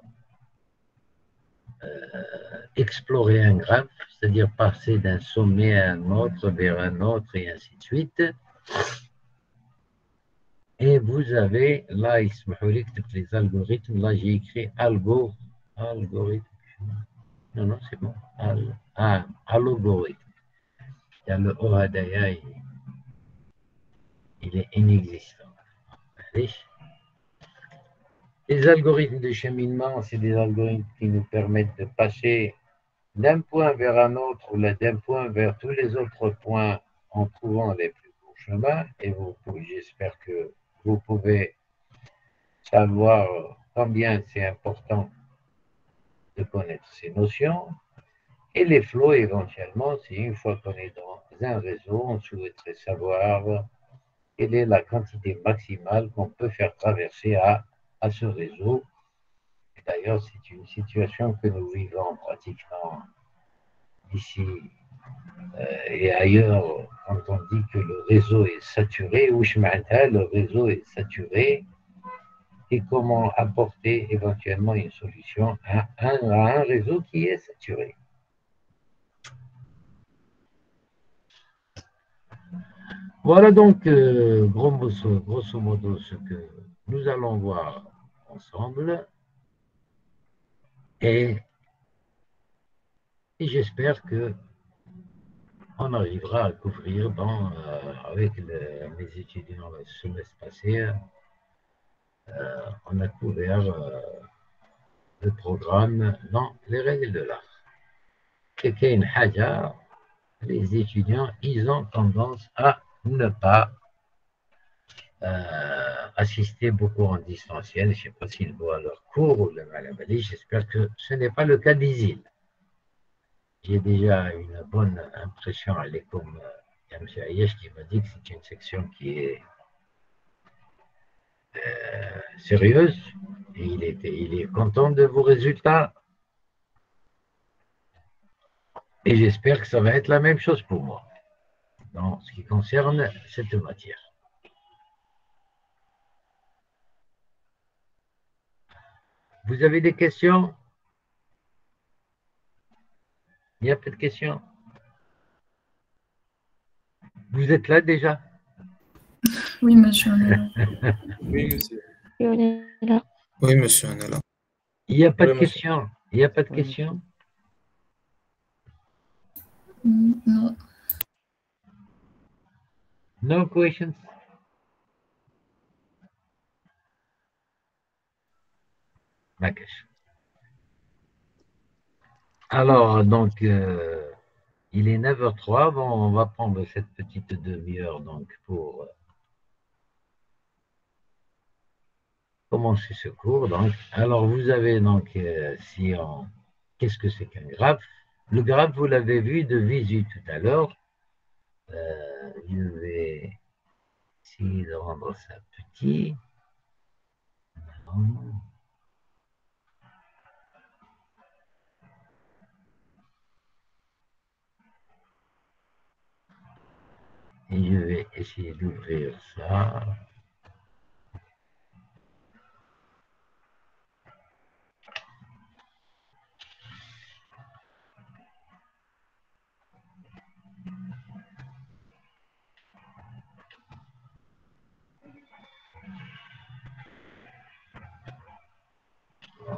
explorer un graphe, c'est-à-dire passer d'un sommet à un autre, vers un autre, et ainsi de suite. Et vous avez, là, les algorithmes, là j'ai écrit algorithme. Non, c'est bon. Algorithme. Il y a le Ohadaya, il est inexistant. Les algorithmes de cheminement, c'est des algorithmes qui nous permettent de passer d'un point vers un autre ou d'un point vers tous les autres points en trouvant les plus courts chemins. Et j'espère que vous pouvez savoir combien c'est important de connaître ces notions. Et les flots, éventuellement, c'est une fois qu'on est dans un réseau, on souhaiterait savoir quelle est la quantité maximale qu'on peut faire traverser à ce réseau. D'ailleurs, c'est une situation que nous vivons pratiquement ici et ailleurs quand on dit que le réseau est saturé, ou le réseau est saturé, et comment apporter éventuellement une solution à un réseau qui est saturé. Voilà donc grosso modo ce que nous allons voir ensemble, et j'espère que on arrivera à couvrir avec mes étudiants le semestre passé, on a couvert le programme dans les règles de l'art. كاين حاجة les étudiants, ils ont tendance à ne pas assister beaucoup en distanciel. Je ne sais pas s'ils voient leur cours ou le malabali. J'espère que ce n'est pas le cas d'ISIL. J'ai déjà une bonne impression à l'école. Il y a M. Ayesh qui m'a dit que c'est une section qui est sérieuse et il est content de vos résultats. Et j'espère que ça va être la même chose pour moi dans ce qui concerne cette matière. Vous avez des questions? Il n'y a pas de questions? Vous êtes là déjà? Oui, monsieur, on est là. Oui, monsieur. Et on est là. Oui, monsieur, on est là. Il n'y a pas Oui, de monsieur. questions? Il n'y a pas de questions? Non. No questions? D'accord. Alors, donc, il est 9h03. Bon, on va prendre cette petite demi-heure donc pour commencer ce cours. Donc, alors, vous avez donc, qu'est-ce que c'est qu'un graphe? Le graphe, vous l'avez vu de visu tout à l'heure. Je vais essayer de rendre ça petit. Et je vais essayer d'ouvrir ça.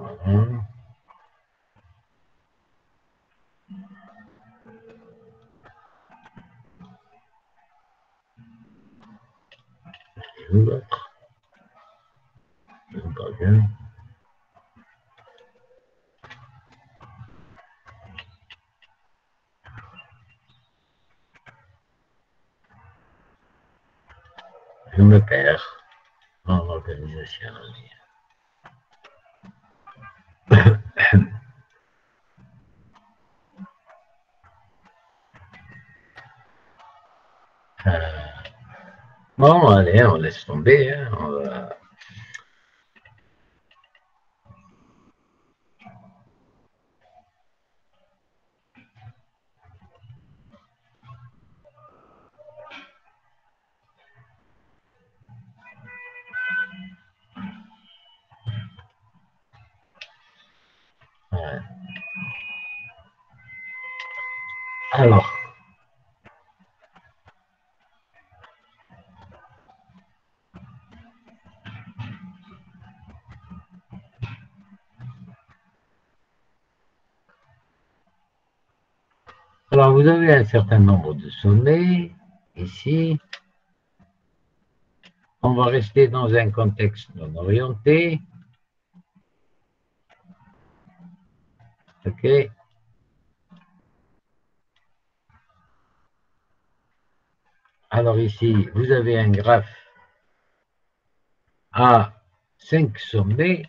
Voilà. L'autre. Pas bien. Je me perds dans l'organisation. Bon, allez, on laisse tomber. Hein, on va... ouais. Alors, vous avez un certain nombre de sommets ici. On va rester dans un contexte non orienté. OK. Alors ici, vous avez un graphe à 5 sommets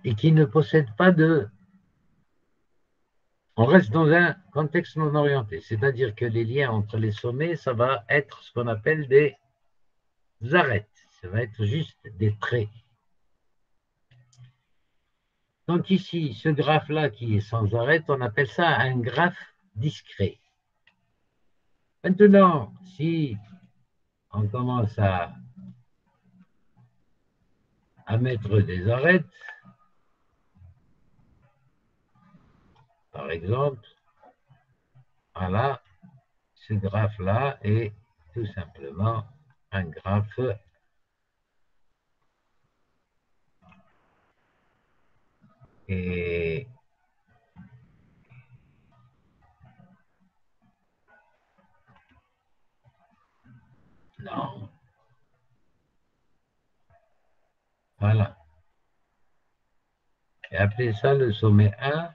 et qui ne possède pas de... On reste dans un contexte non orienté, c'est-à-dire que les liens entre les sommets, ça va être ce qu'on appelle des arêtes. Ça va être juste des traits. Donc ici, ce graphe-là qui est sans arête, on appelle ça un graphe discret. Maintenant, si on commence à mettre des arêtes, par exemple, voilà, ce graphe-là est tout simplement un graphe et non, voilà. Et appelez ça le sommet 1.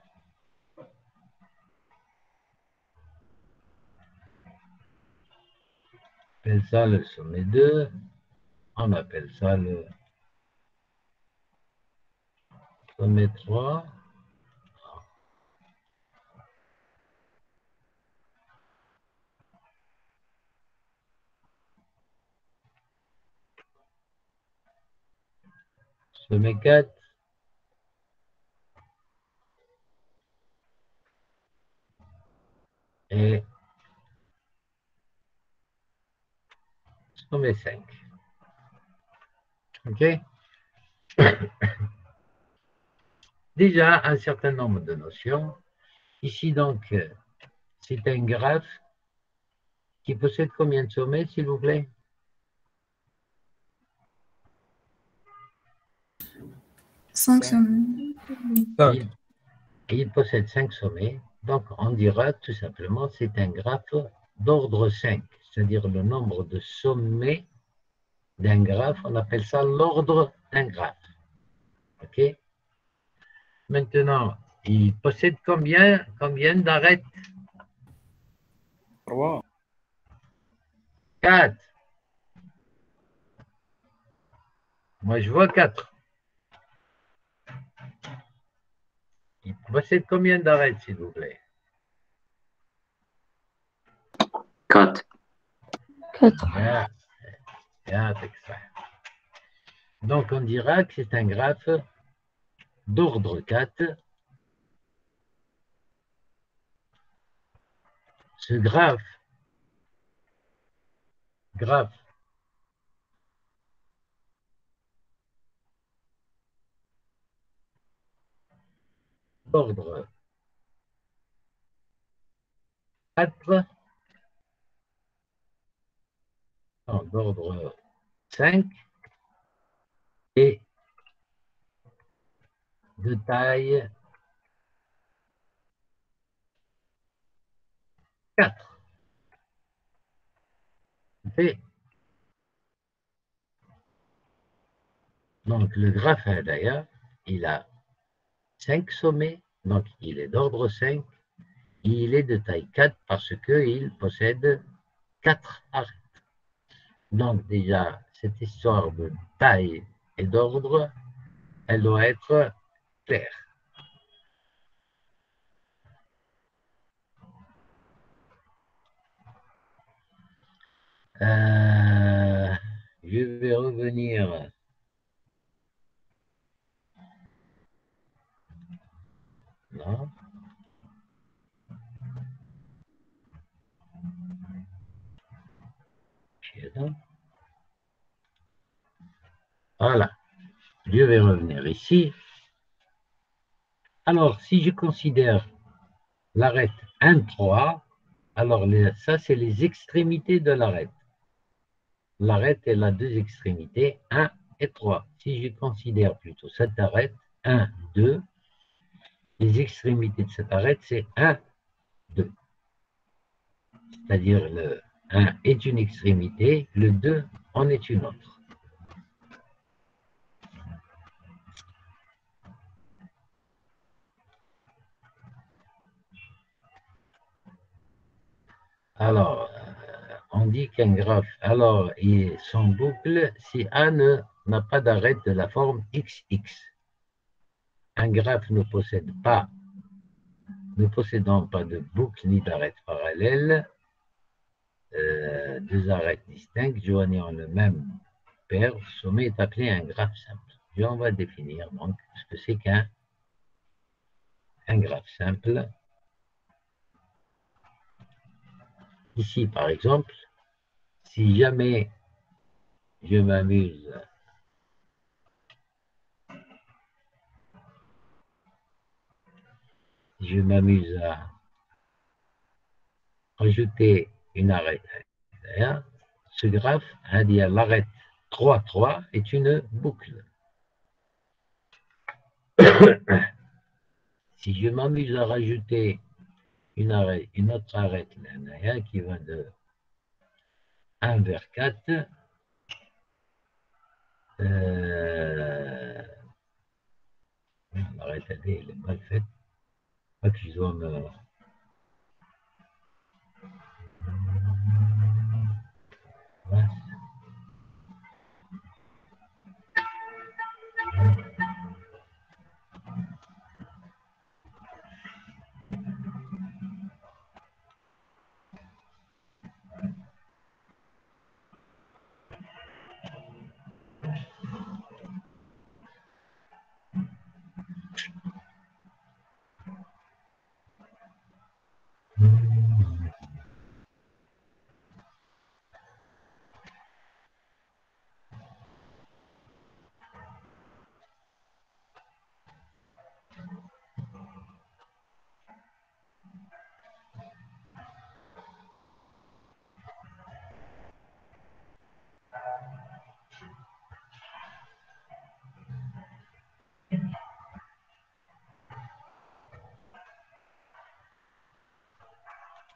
appelle ça le sommet 2. On appelle ça le sommet 3. Sommet 4. Et sommet 5. OK? Déjà, un certain nombre de notions. Ici, donc, c'est un graphe qui possède combien de sommets, s'il vous plaît? 5 semaines. 5. Il possède 5 sommets. Donc, on dira tout simplement c'est un graphe d'ordre 5, c'est-à-dire le nombre de sommets d'un graphe. On appelle ça l'ordre d'un graphe. OK? Maintenant, il possède combien d'arêtes? 3. 4. Moi, je vois 4. Il possède combien d'arêtes, s'il vous plaît? 4. 4. Bien, extra. Donc, on dira que c'est un graphe d'ordre 4. Ce graphe d'ordre 4, non, d'ordre 5 et de taille 4. OK? Donc, le graphe d'ailleurs, il a 5 sommets, donc il est d'ordre 5, et il est de taille 4 parce qu'il possède 4 arêtes. Donc, déjà, cette histoire de taille et d'ordre, elle doit être claire. Je vais revenir. Non. Voilà. Je vais revenir ici. Alors, si je considère l'arête 1, 3, alors ça, c'est les extrémités de l'arête. L'arête, elle a deux extrémités, 1 et 3. Si je considère plutôt cette arête, 1, 2, les extrémités de cette arête, c'est 1, 2. C'est-à-dire le 1 est une extrémité, le 2 en est une autre. Alors, on dit qu'un graphe, alors, il est sans boucle si A n'a pas d'arête de la forme XX. Un graphe ne possédant pas de boucle ni d'arête parallèle, deux arêtes distinctes joignant le même paire sommet est appelé un graphe simple. Et on va définir donc ce que c'est qu'un graphe simple. Ici, par exemple, si jamais je m'amuse à rajouter une arête derrière, ce graphe, c'est-à-dire l'arête 3, 3, est une boucle. Si je m'amuse à rajouter une autre arête derrière qui va de 1 vers 4, l'arrêt elle est mal faite. Pas que je dois me...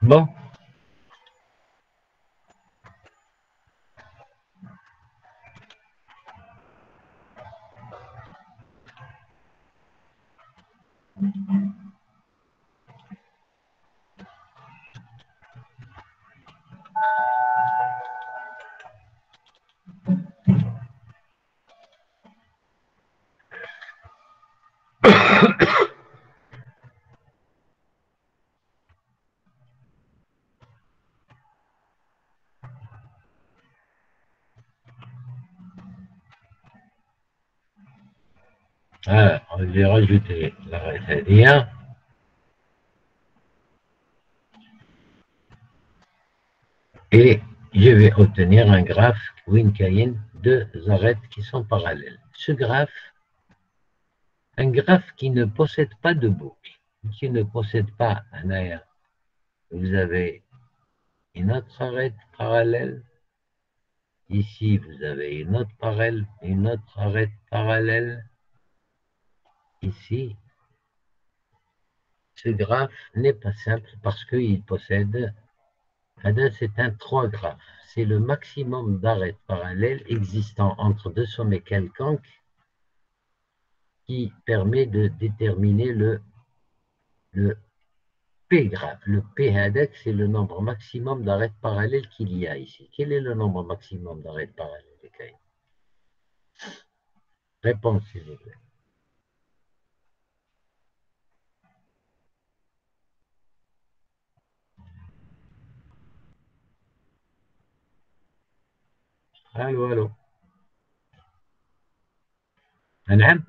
Bon. Alors, je vais rajouter l'arrêt Hadia. Et je vais obtenir un graphe Wynn-Cain, deux arêtes qui sont parallèles. Ce graphe, un graphe qui ne possède pas de boucle, qui ne possède pas un air. Vous avez une autre arête parallèle. Ici, vous avez une autre arête parallèle. Ici, ce graphe n'est pas simple parce qu'il possède, c'est un 3 graphes. C'est le maximum d'arêtes parallèles existant entre deux sommets quelconques qui permet de déterminer le P graphe. Le P hadek, c'est le nombre maximum d'arêtes parallèles qu'il y a ici. Quel est le nombre maximum d'arêtes parallèles? Réponse, s'il vous plaît. Allô, allô. نعم.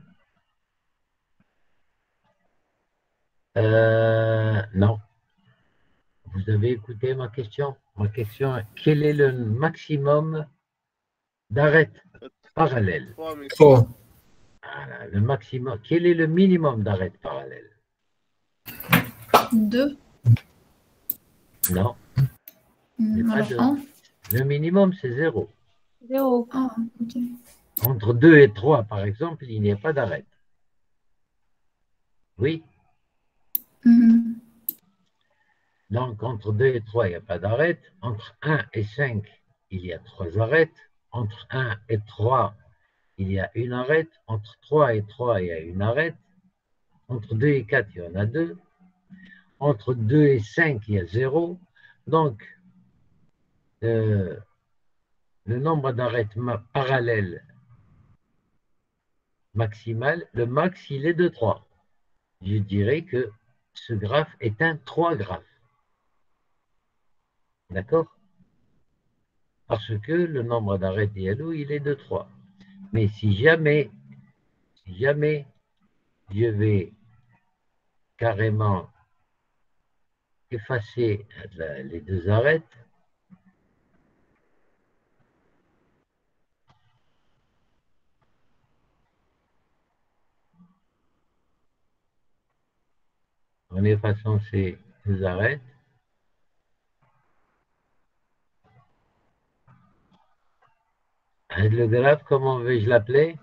Non. Vous avez écouté ma question? Ma question est, quel est le maximum d'arêtes parallèles? 3. Voilà, le maximum. Quel est le minimum d'arêtes parallèles? 2. Non. Alors de- 1. Le minimum, c'est 0. 0. Ah, ok. Entre 2 et 3, par exemple, il n'y a pas d'arête. Oui. Mhm. Donc, entre 2 et 3, il n'y a pas d'arête. Entre 1 et 5, il y a 3 arêtes. Entre 1 et 3, il y a une arête. Entre 3 et 3, il y a une arête. Entre 2 et 4, il y en a 2. Entre 2 et 5, il y a 0. Donc, le nombre d'arêtes parallèles maximal, le max, il est de 3. Je dirais que ce graphe est un 3 graphe. D'accord? Parce que le nombre d'arêtes diallo, il est de 3. Mais si jamais je vais carrément effacer les deux arêtes, en effaçant ces deux arêtes, le graphe, comment vais-je l'appeler?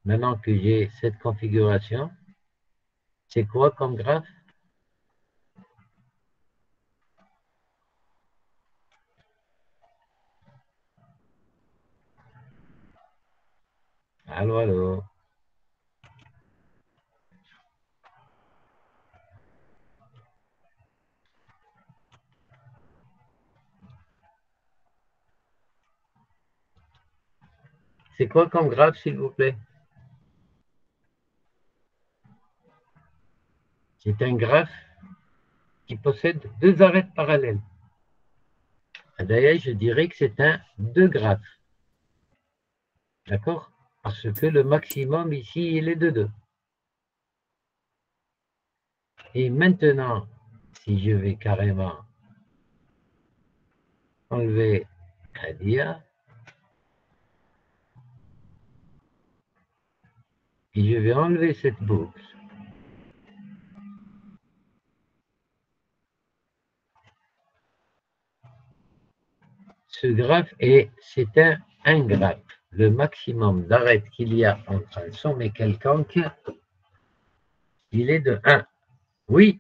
Maintenant que j'ai cette configuration, c'est quoi comme graphe? Allô, allô. C'est quoi comme graphe, s'il vous plaît? C'est un graphe qui possède deux arêtes parallèles. D'ailleurs, je dirais que c'est un 2 graphes. D'accord? Parce que le maximum ici, il est de 2. Et maintenant, si je vais carrément enlever Hadia, et je vais enlever cette boucle, ce graphe c'est un graphe. Le maximum d'arêtes qu'il y a entre un sommet quelconque, il est de 1. Oui,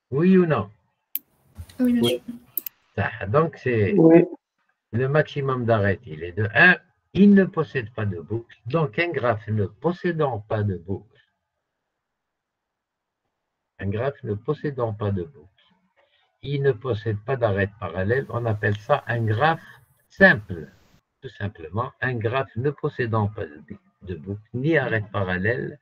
oui ou non? Oui, monsieur. Donc, c'est Oui. le maximum d'arêtes, il est de 1. Il ne possède pas de boucle. Donc, un graphe ne possédant pas de boucle, un graphe ne possédant pas de boucle, il ne possède pas d'arête parallèle, on appelle ça un graphe simple. Tout simplement, un graphe ne possédant pas de boucle ni arête parallèle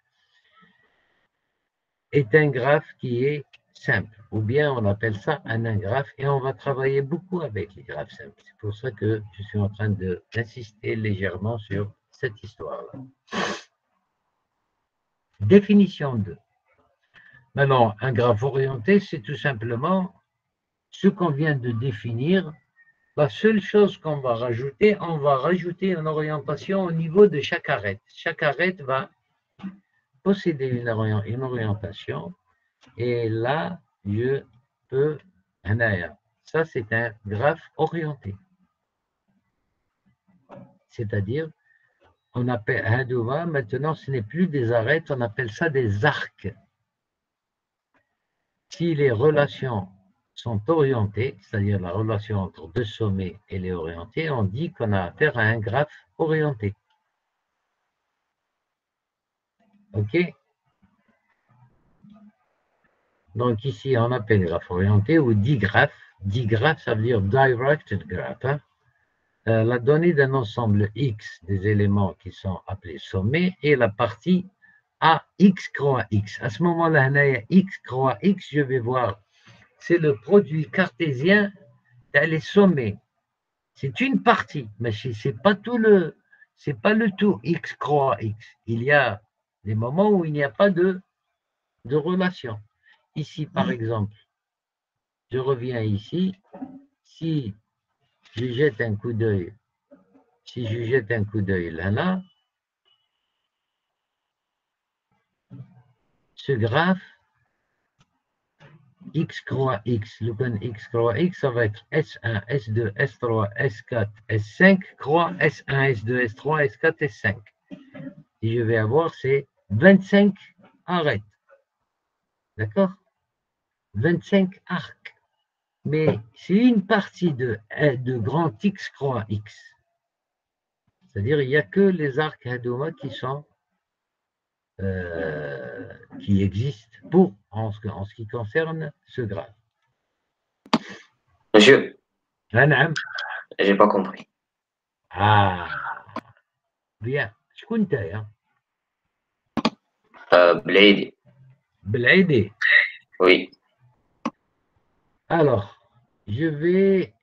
est un graphe qui est simple, ou bien on appelle ça un graphe, et on va travailler beaucoup avec les graphes simples. C'est pour ça que je suis en train d'insister légèrement sur cette histoire-là. Définition 2. Maintenant, un graphe orienté, c'est tout simplement ce qu'on vient de définir. La seule chose qu'on va rajouter, on va rajouter une orientation au niveau de chaque arête. Chaque arête va posséder une orientation. Et là, je peux... Ça, c'est un graphe orienté. C'est-à-dire, on appelle Hadouva, maintenant, ce n'est plus des arêtes, on appelle ça des arcs. Si les relations sont orientées, c'est-à-dire la relation entre deux sommets et les orientés, on dit qu'on a affaire à un graphe orienté. OK? Donc ici, on appelle graphe orienté ou digraphe. Digraphe, ça veut dire directed graph. Hein? La donnée d'un ensemble X des éléments qui sont appelés sommets et la partie AX croix X. À ce moment-là, X croix X, je vais voir, c'est le produit cartésien les sommets. C'est une partie, mais c'est pas tout c'est pas le tout X croix X. Il y a des moments où il n'y a pas de relation. Ici, par exemple, je reviens ici, si je jette un coup d'œil, là, ce graphe, X croix X, le gun X croix X, ça va être S1, S2, S3, S4, S5, croix S1, S2, S3, S4, S5. Et je vais avoir ces 25 arêtes. D'accord? 25 arcs. Mais c'est une partie de grand X croix X. C'est-à-dire il n'y a que les arcs Hadoma qui existent en ce qui concerne ce graphe. Monsieur, نعم. j'ai pas compris. Bien. شكون نتايا؟ Blade. بالعيدي. Oui. Alors, je vais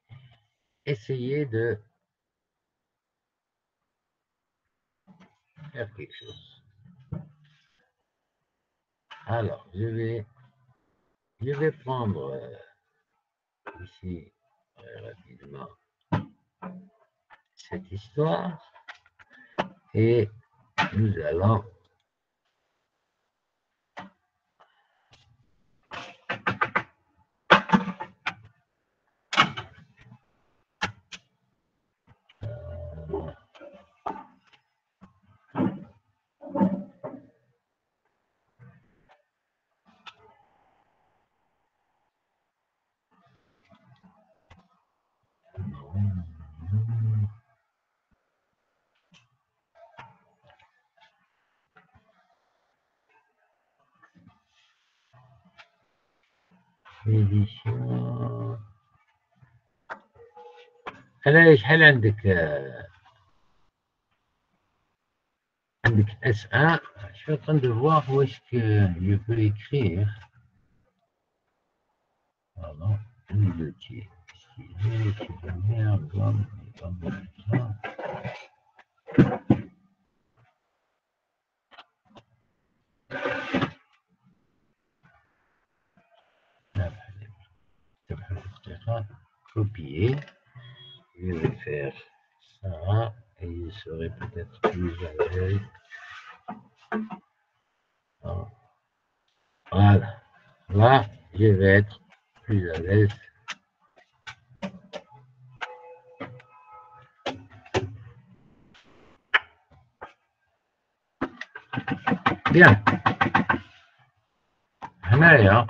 essayer de faire quelque chose. Alors, je vais prendre ici rapidement cette histoire et nous allons édition. هل عندك S1. Je suis en train de voir où est-ce que je peux écrire. Pardon, les dossiers. Copier. Je vais faire ça et je serai peut-être plus à l'aise. Voilà. Là, je vais être plus à l'aise. Bien. هنايا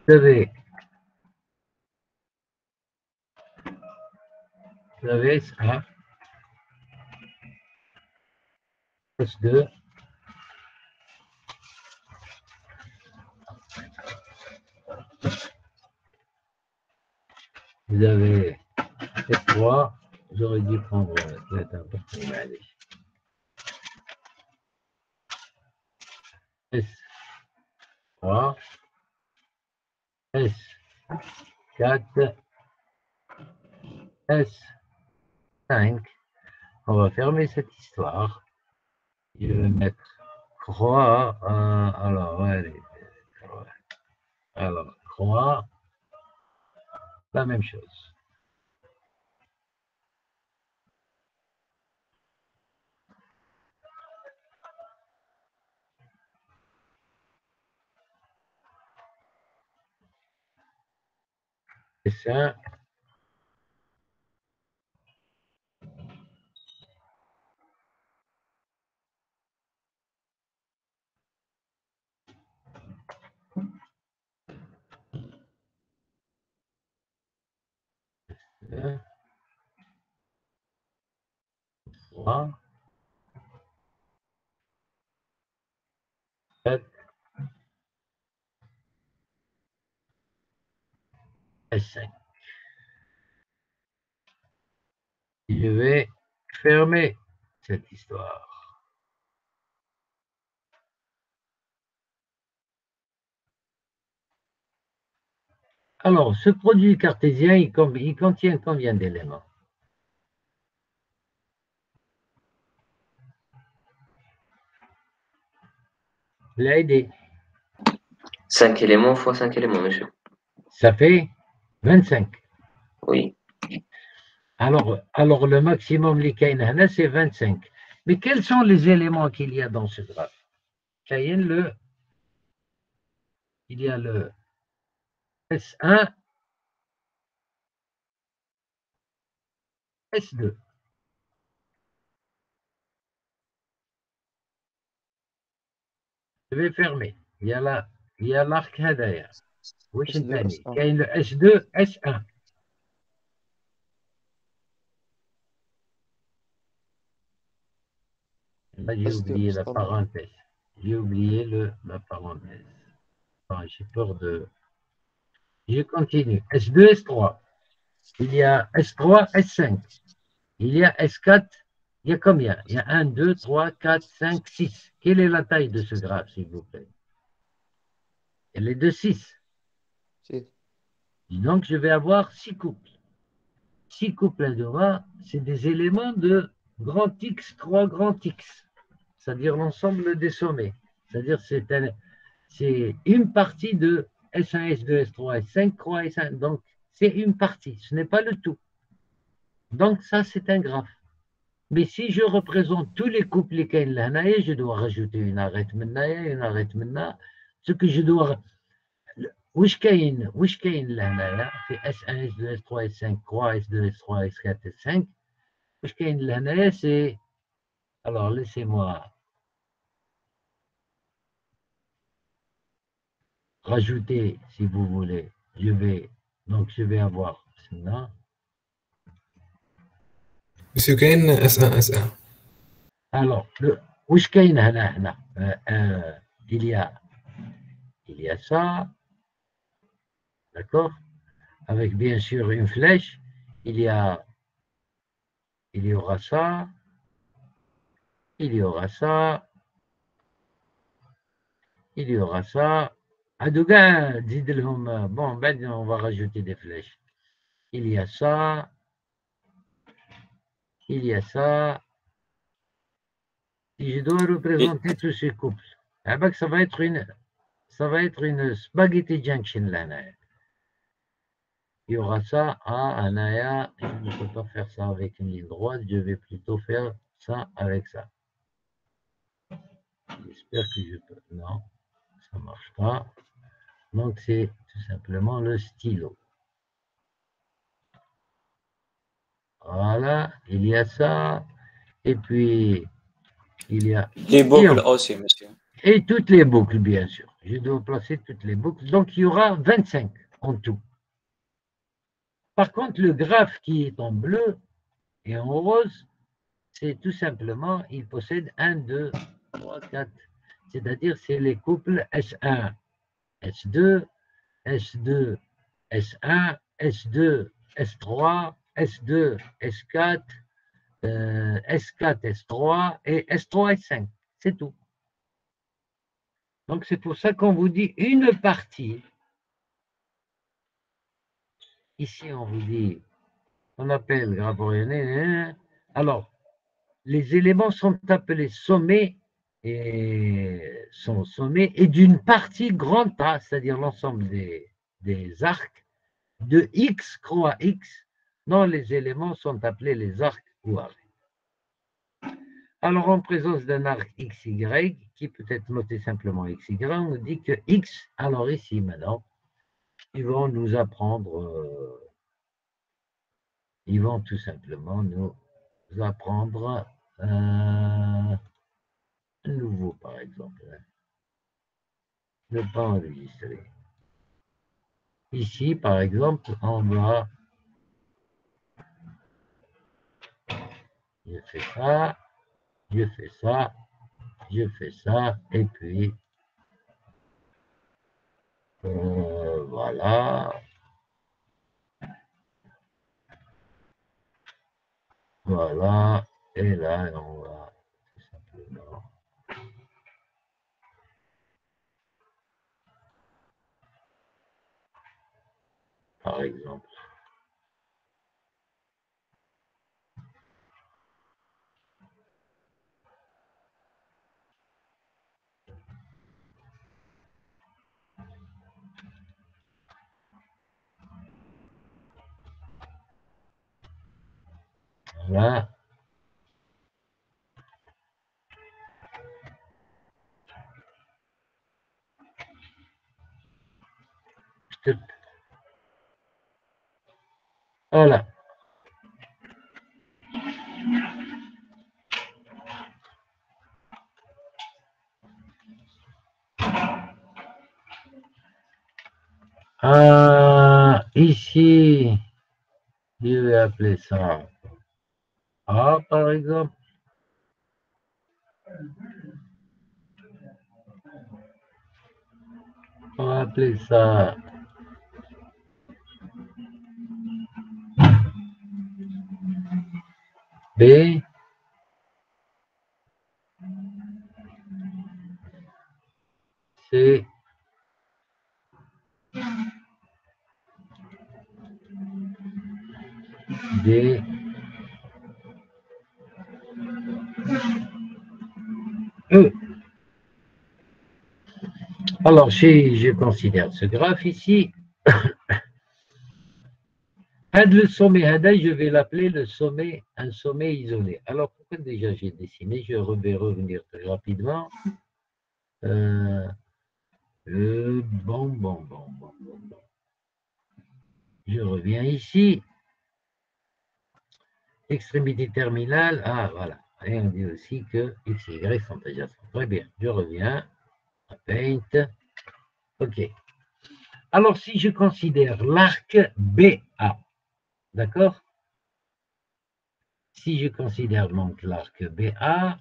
vous avez ça, S2, vous avez S3, j'aurais dû prendre S3, S4, S5. On va fermer cette histoire. Je vais mettre 3. Alors, allez. Alors, 3. La même chose. Et ça. Un, 3, 4, S5. Je vais fermer cette histoire. Alors, ce produit cartésien, il contient combien d'éléments? L'idée. 5 éléments fois 5 éléments, monsieur. Ça fait 25. Oui. Alors le maximum l'ikain c'est 25. Mais quels sont les éléments qu'il y a dans ce graphe? Il y a le S1, S2. Je vais fermer. Il y a l'arc هذايا. واش الثاني؟ كاين le S2, S1. Là, j'ai oublié la parenthèse. J'ai oublié la parenthèse. Enfin, j'ai peur de... Je continue. S2, S3. Il y a S3, S5. Il y a S4. Il y a combien? Il y a 1, 2, 3, 4, 5, 6. Quelle est la taille de ce graphe, s'il vous plaît? Elle est de 6. Donc, je vais avoir 6 couples. 6 couples indora, c'est des éléments de grand X, 3 grand X. C'est-à-dire l'ensemble des sommets. C'est-à-dire c'est une partie de S1, S2, S3, S5, 3, S1. Donc, c'est une partie. Ce n'est pas le tout. Donc, ça, c'est un graphe. Mais si je représente tous les couples lesquels je dois rajouter une arête maintenant, une arête maintenant. Ce que je dois... واش كاين لهنايا في S1, S2, S3, S5, 3, S2, S3, S4, S5 واش كاين لهنايا c'est... Alors, laissez-moi rajouter, si vous voulez. Je vais avoir cela. Monsieur Kane, S1, S1. Alors, واش كاين هنا il y a ça, d'accord, avec bien sûr une flèche. Il y aura ça, il y aura ça, il y aura ça. Adouga, dis-le-moi. Bon, ben, on va rajouter des flèches. Il y a ça, il y a ça. Et je dois représenter tous ces couples. Ça va être une spaghetti junction là. Il y aura ça à Anaya. Je ne peux pas faire ça avec une ligne droite. Je vais plutôt faire ça avec ça. J'espère que je peux. Non. Ça ne marche pas. Donc, c'est tout simplement le stylo. Voilà, il y a ça. Et puis, il y a... Les boucles aussi, monsieur. Et toutes les boucles, bien sûr. Je dois placer toutes les boucles. Donc, il y aura 25 en tout. Par contre, le graphe qui est en bleu et en rose, c'est tout simplement, il possède 1, 2, 3, 4. C'est-à-dire, c'est les couples S1, S2, S2, S1, S2, S3, S2, S4, S4, S3 et S3, S5. C'est tout. Donc, c'est pour ça qu'on vous dit une partie. Ici, on vous dit, on appelle graphe orienté. Alors, les éléments sont appelés sommets et sont sommés et d'une partie grande A, c'est-à-dire l'ensemble des arcs de X croix X, dont les éléments sont appelés les arcs ou arcs. Alors, en présence d'un arc XY, qui peut être noté simplement XY, on nous dit que X, alors ici maintenant, ils vont nous apprendre, ils vont tout simplement nous apprendre un nouveau, par exemple. Ne pas enregistrer. Ici, par exemple, on va... Je fais ça, je fais ça, je fais ça, et puis... voilà. Voilà. Et là, on va tout simplement... Par exemple. Voilà. Voilà. Ici, je vais appeler ça A, par exemple. On va appeler ça B. C. D. E. Alors, si je considère ce graphe ici, le sommet, je vais l'appeler le sommet, un sommet isolé. Alors, pourquoi déjà j'ai dessiné? Je vais revenir très rapidement. Bon. Je reviens ici. Extrémité terminale. Ah, voilà. Et on dit aussi que X et Y sont adjacents. Très bien. Je reviens à Paint. OK. Alors, si je considère l'arc BA, d'accord? Si je considère donc l'arc BA,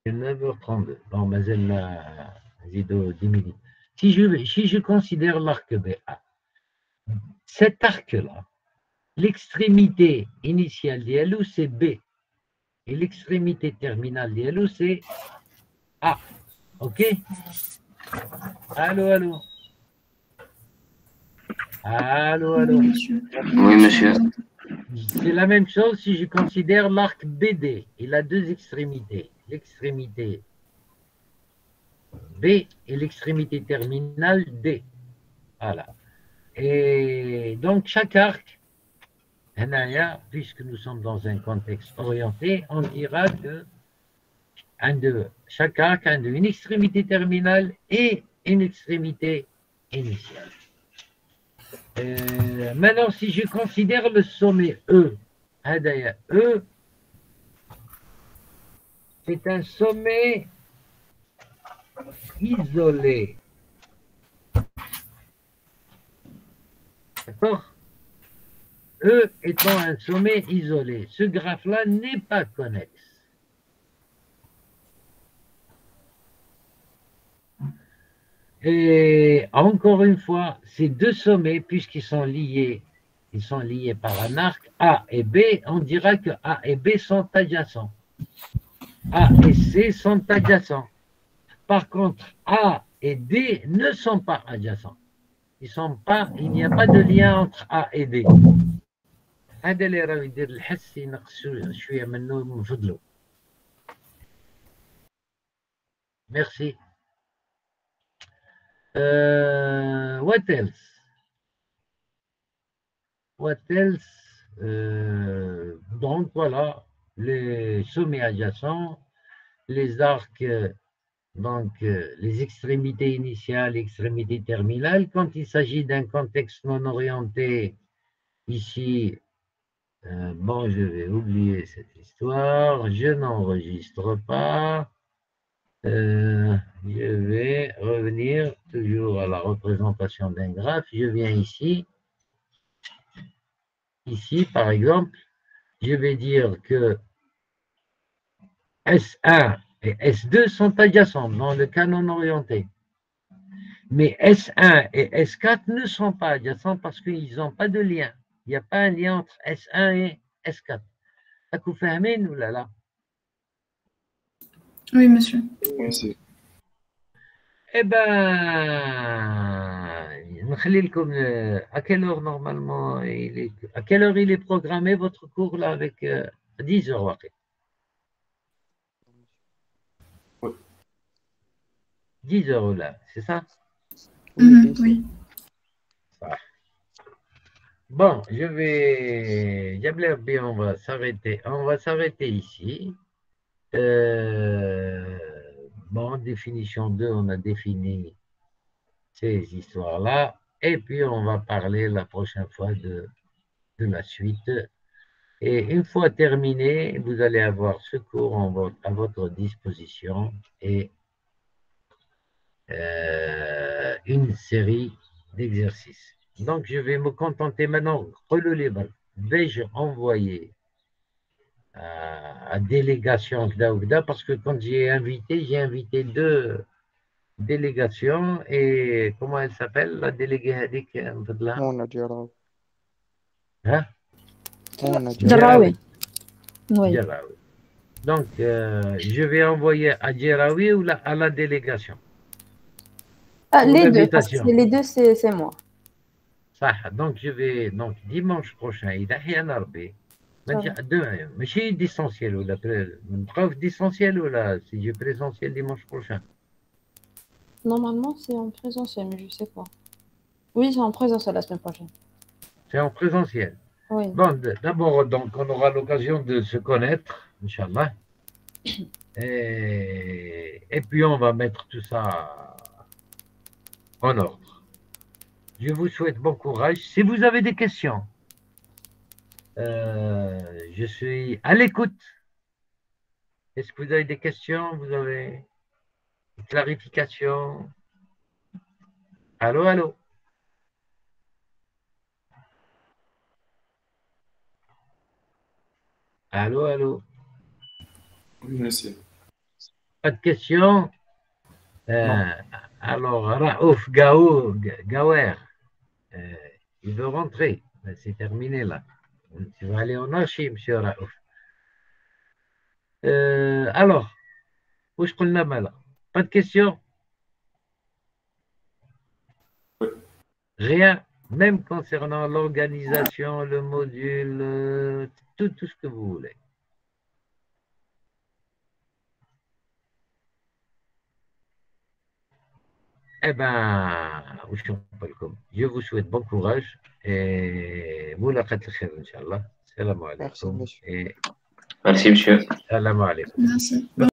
c'est 9h32. Bon, mais elle m'a dit 10 minutes. Si je considère l'arc BA, cet arc-là, l'extrémité initiale d'ILO, c'est B. Et l'extrémité terminale d'ILO, c'est A. OK? Allô? Allô? Oui, monsieur. Oui, monsieur. C'est la même chose si je considère l'arc BD. Il a deux extrémités. L'extrémité B et l'extrémité terminale D. Voilà. Et donc, chaque arc, puisque nous sommes dans un contexte orienté, on dira que chaque arc a une extrémité terminale et une extrémité initiale. Maintenant, si je considère le sommet E, E, c'est un sommet isolé. D'accord? E étant un sommet isolé. Ce graphe-là n'est pas connexe. Et encore une fois, ces deux sommets, puisqu'ils sont liés, ils sont liés par un arc A et B, on dira que A et B sont adjacents. A et C sont adjacents. Par contre, A et D ne sont pas adjacents. Il n'y a pas de lien entre A et D. هذا اللي راه يدير الحس ينقص شويه منه من فضله. Merci. What else? What else? Donc voilà, les sommets adjacents, les arcs, donc les extrémités initiales, extrémités terminales. Quand il s'agit d'un contexte non orienté, ici, bon, je vais oublier cette histoire, je n'enregistre pas. Je vais revenir toujours à la représentation d'un graphe. Je viens ici. Ici, par exemple, je vais dire que S1 et S2 sont adjacents dans le cas non orienté. Mais S1 et S4 ne sont pas adjacents parce qu'ils n'ont pas de lien. Il n'y a pas un lien entre S1 et S4. Vous fahmez ou là? Oui, monsieur. Merci. Eh ben, à quelle heure normalement à quelle heure il est programmé votre cours là avec 10 heures après. Oui. 10 heures là, c'est ça? Oui. Bon, on va s'arrêter ici. Bon, définition 2, on a défini ces histoires-là. Et puis, on va parler la prochaine fois de la suite. Et une fois terminé, vous allez avoir ce cours à votre disposition et une série d'exercices. Donc, je vais me contenter maintenant. Vais-je envoyer à délégation Gda parce que quand j'ai invité deux délégations et comment elle s'appelle la déléguée Hadik منى جيراوي hein? منى Djaraoui. Oui. Djaraoui. Donc, je vais envoyer à Djaraoui ou à la délégation. Ah, Pour les deux, parce que l'invitation. les deux, c'est moi. Ça, donc, je vais, donc, dimanche prochain, il a rien à ربي. ماشي distanciel ولا نبقاو في distanciel ولا si je présentiel dimanche prochain. Normalement, c'est en présentiel, mais je sais pas. Oui, c'est en présentiel la semaine prochaine. C'est en présentiel. Oui. Bon, d'abord, donc, on aura l'occasion de se connaître, Inch'Allah. Et puis, on va mettre tout ça en ordre. Je vous souhaite bon courage. Si vous avez des questions, je suis à l'écoute. Est-ce que vous avez des questions? Vous avez des clarifications? Allô, allô? Allô, allô? Oui, merci. Pas de questions? Alors, Raouf Gawer, il veut rentrer. C'est terminé là. Tu vas aller en archi, monsieur Raouf. Alors, où je prends la main là? Pas de questions? Oui. Rien, même concernant l'organisation, le module, tout ce que vous voulez. Eh ben, je vous souhaite bon courage et ملاقاة الخير إن شاء الله. السلام Merci, عليكم. monsieur. Et Merci, monsieur. السلام عليكم. Merci.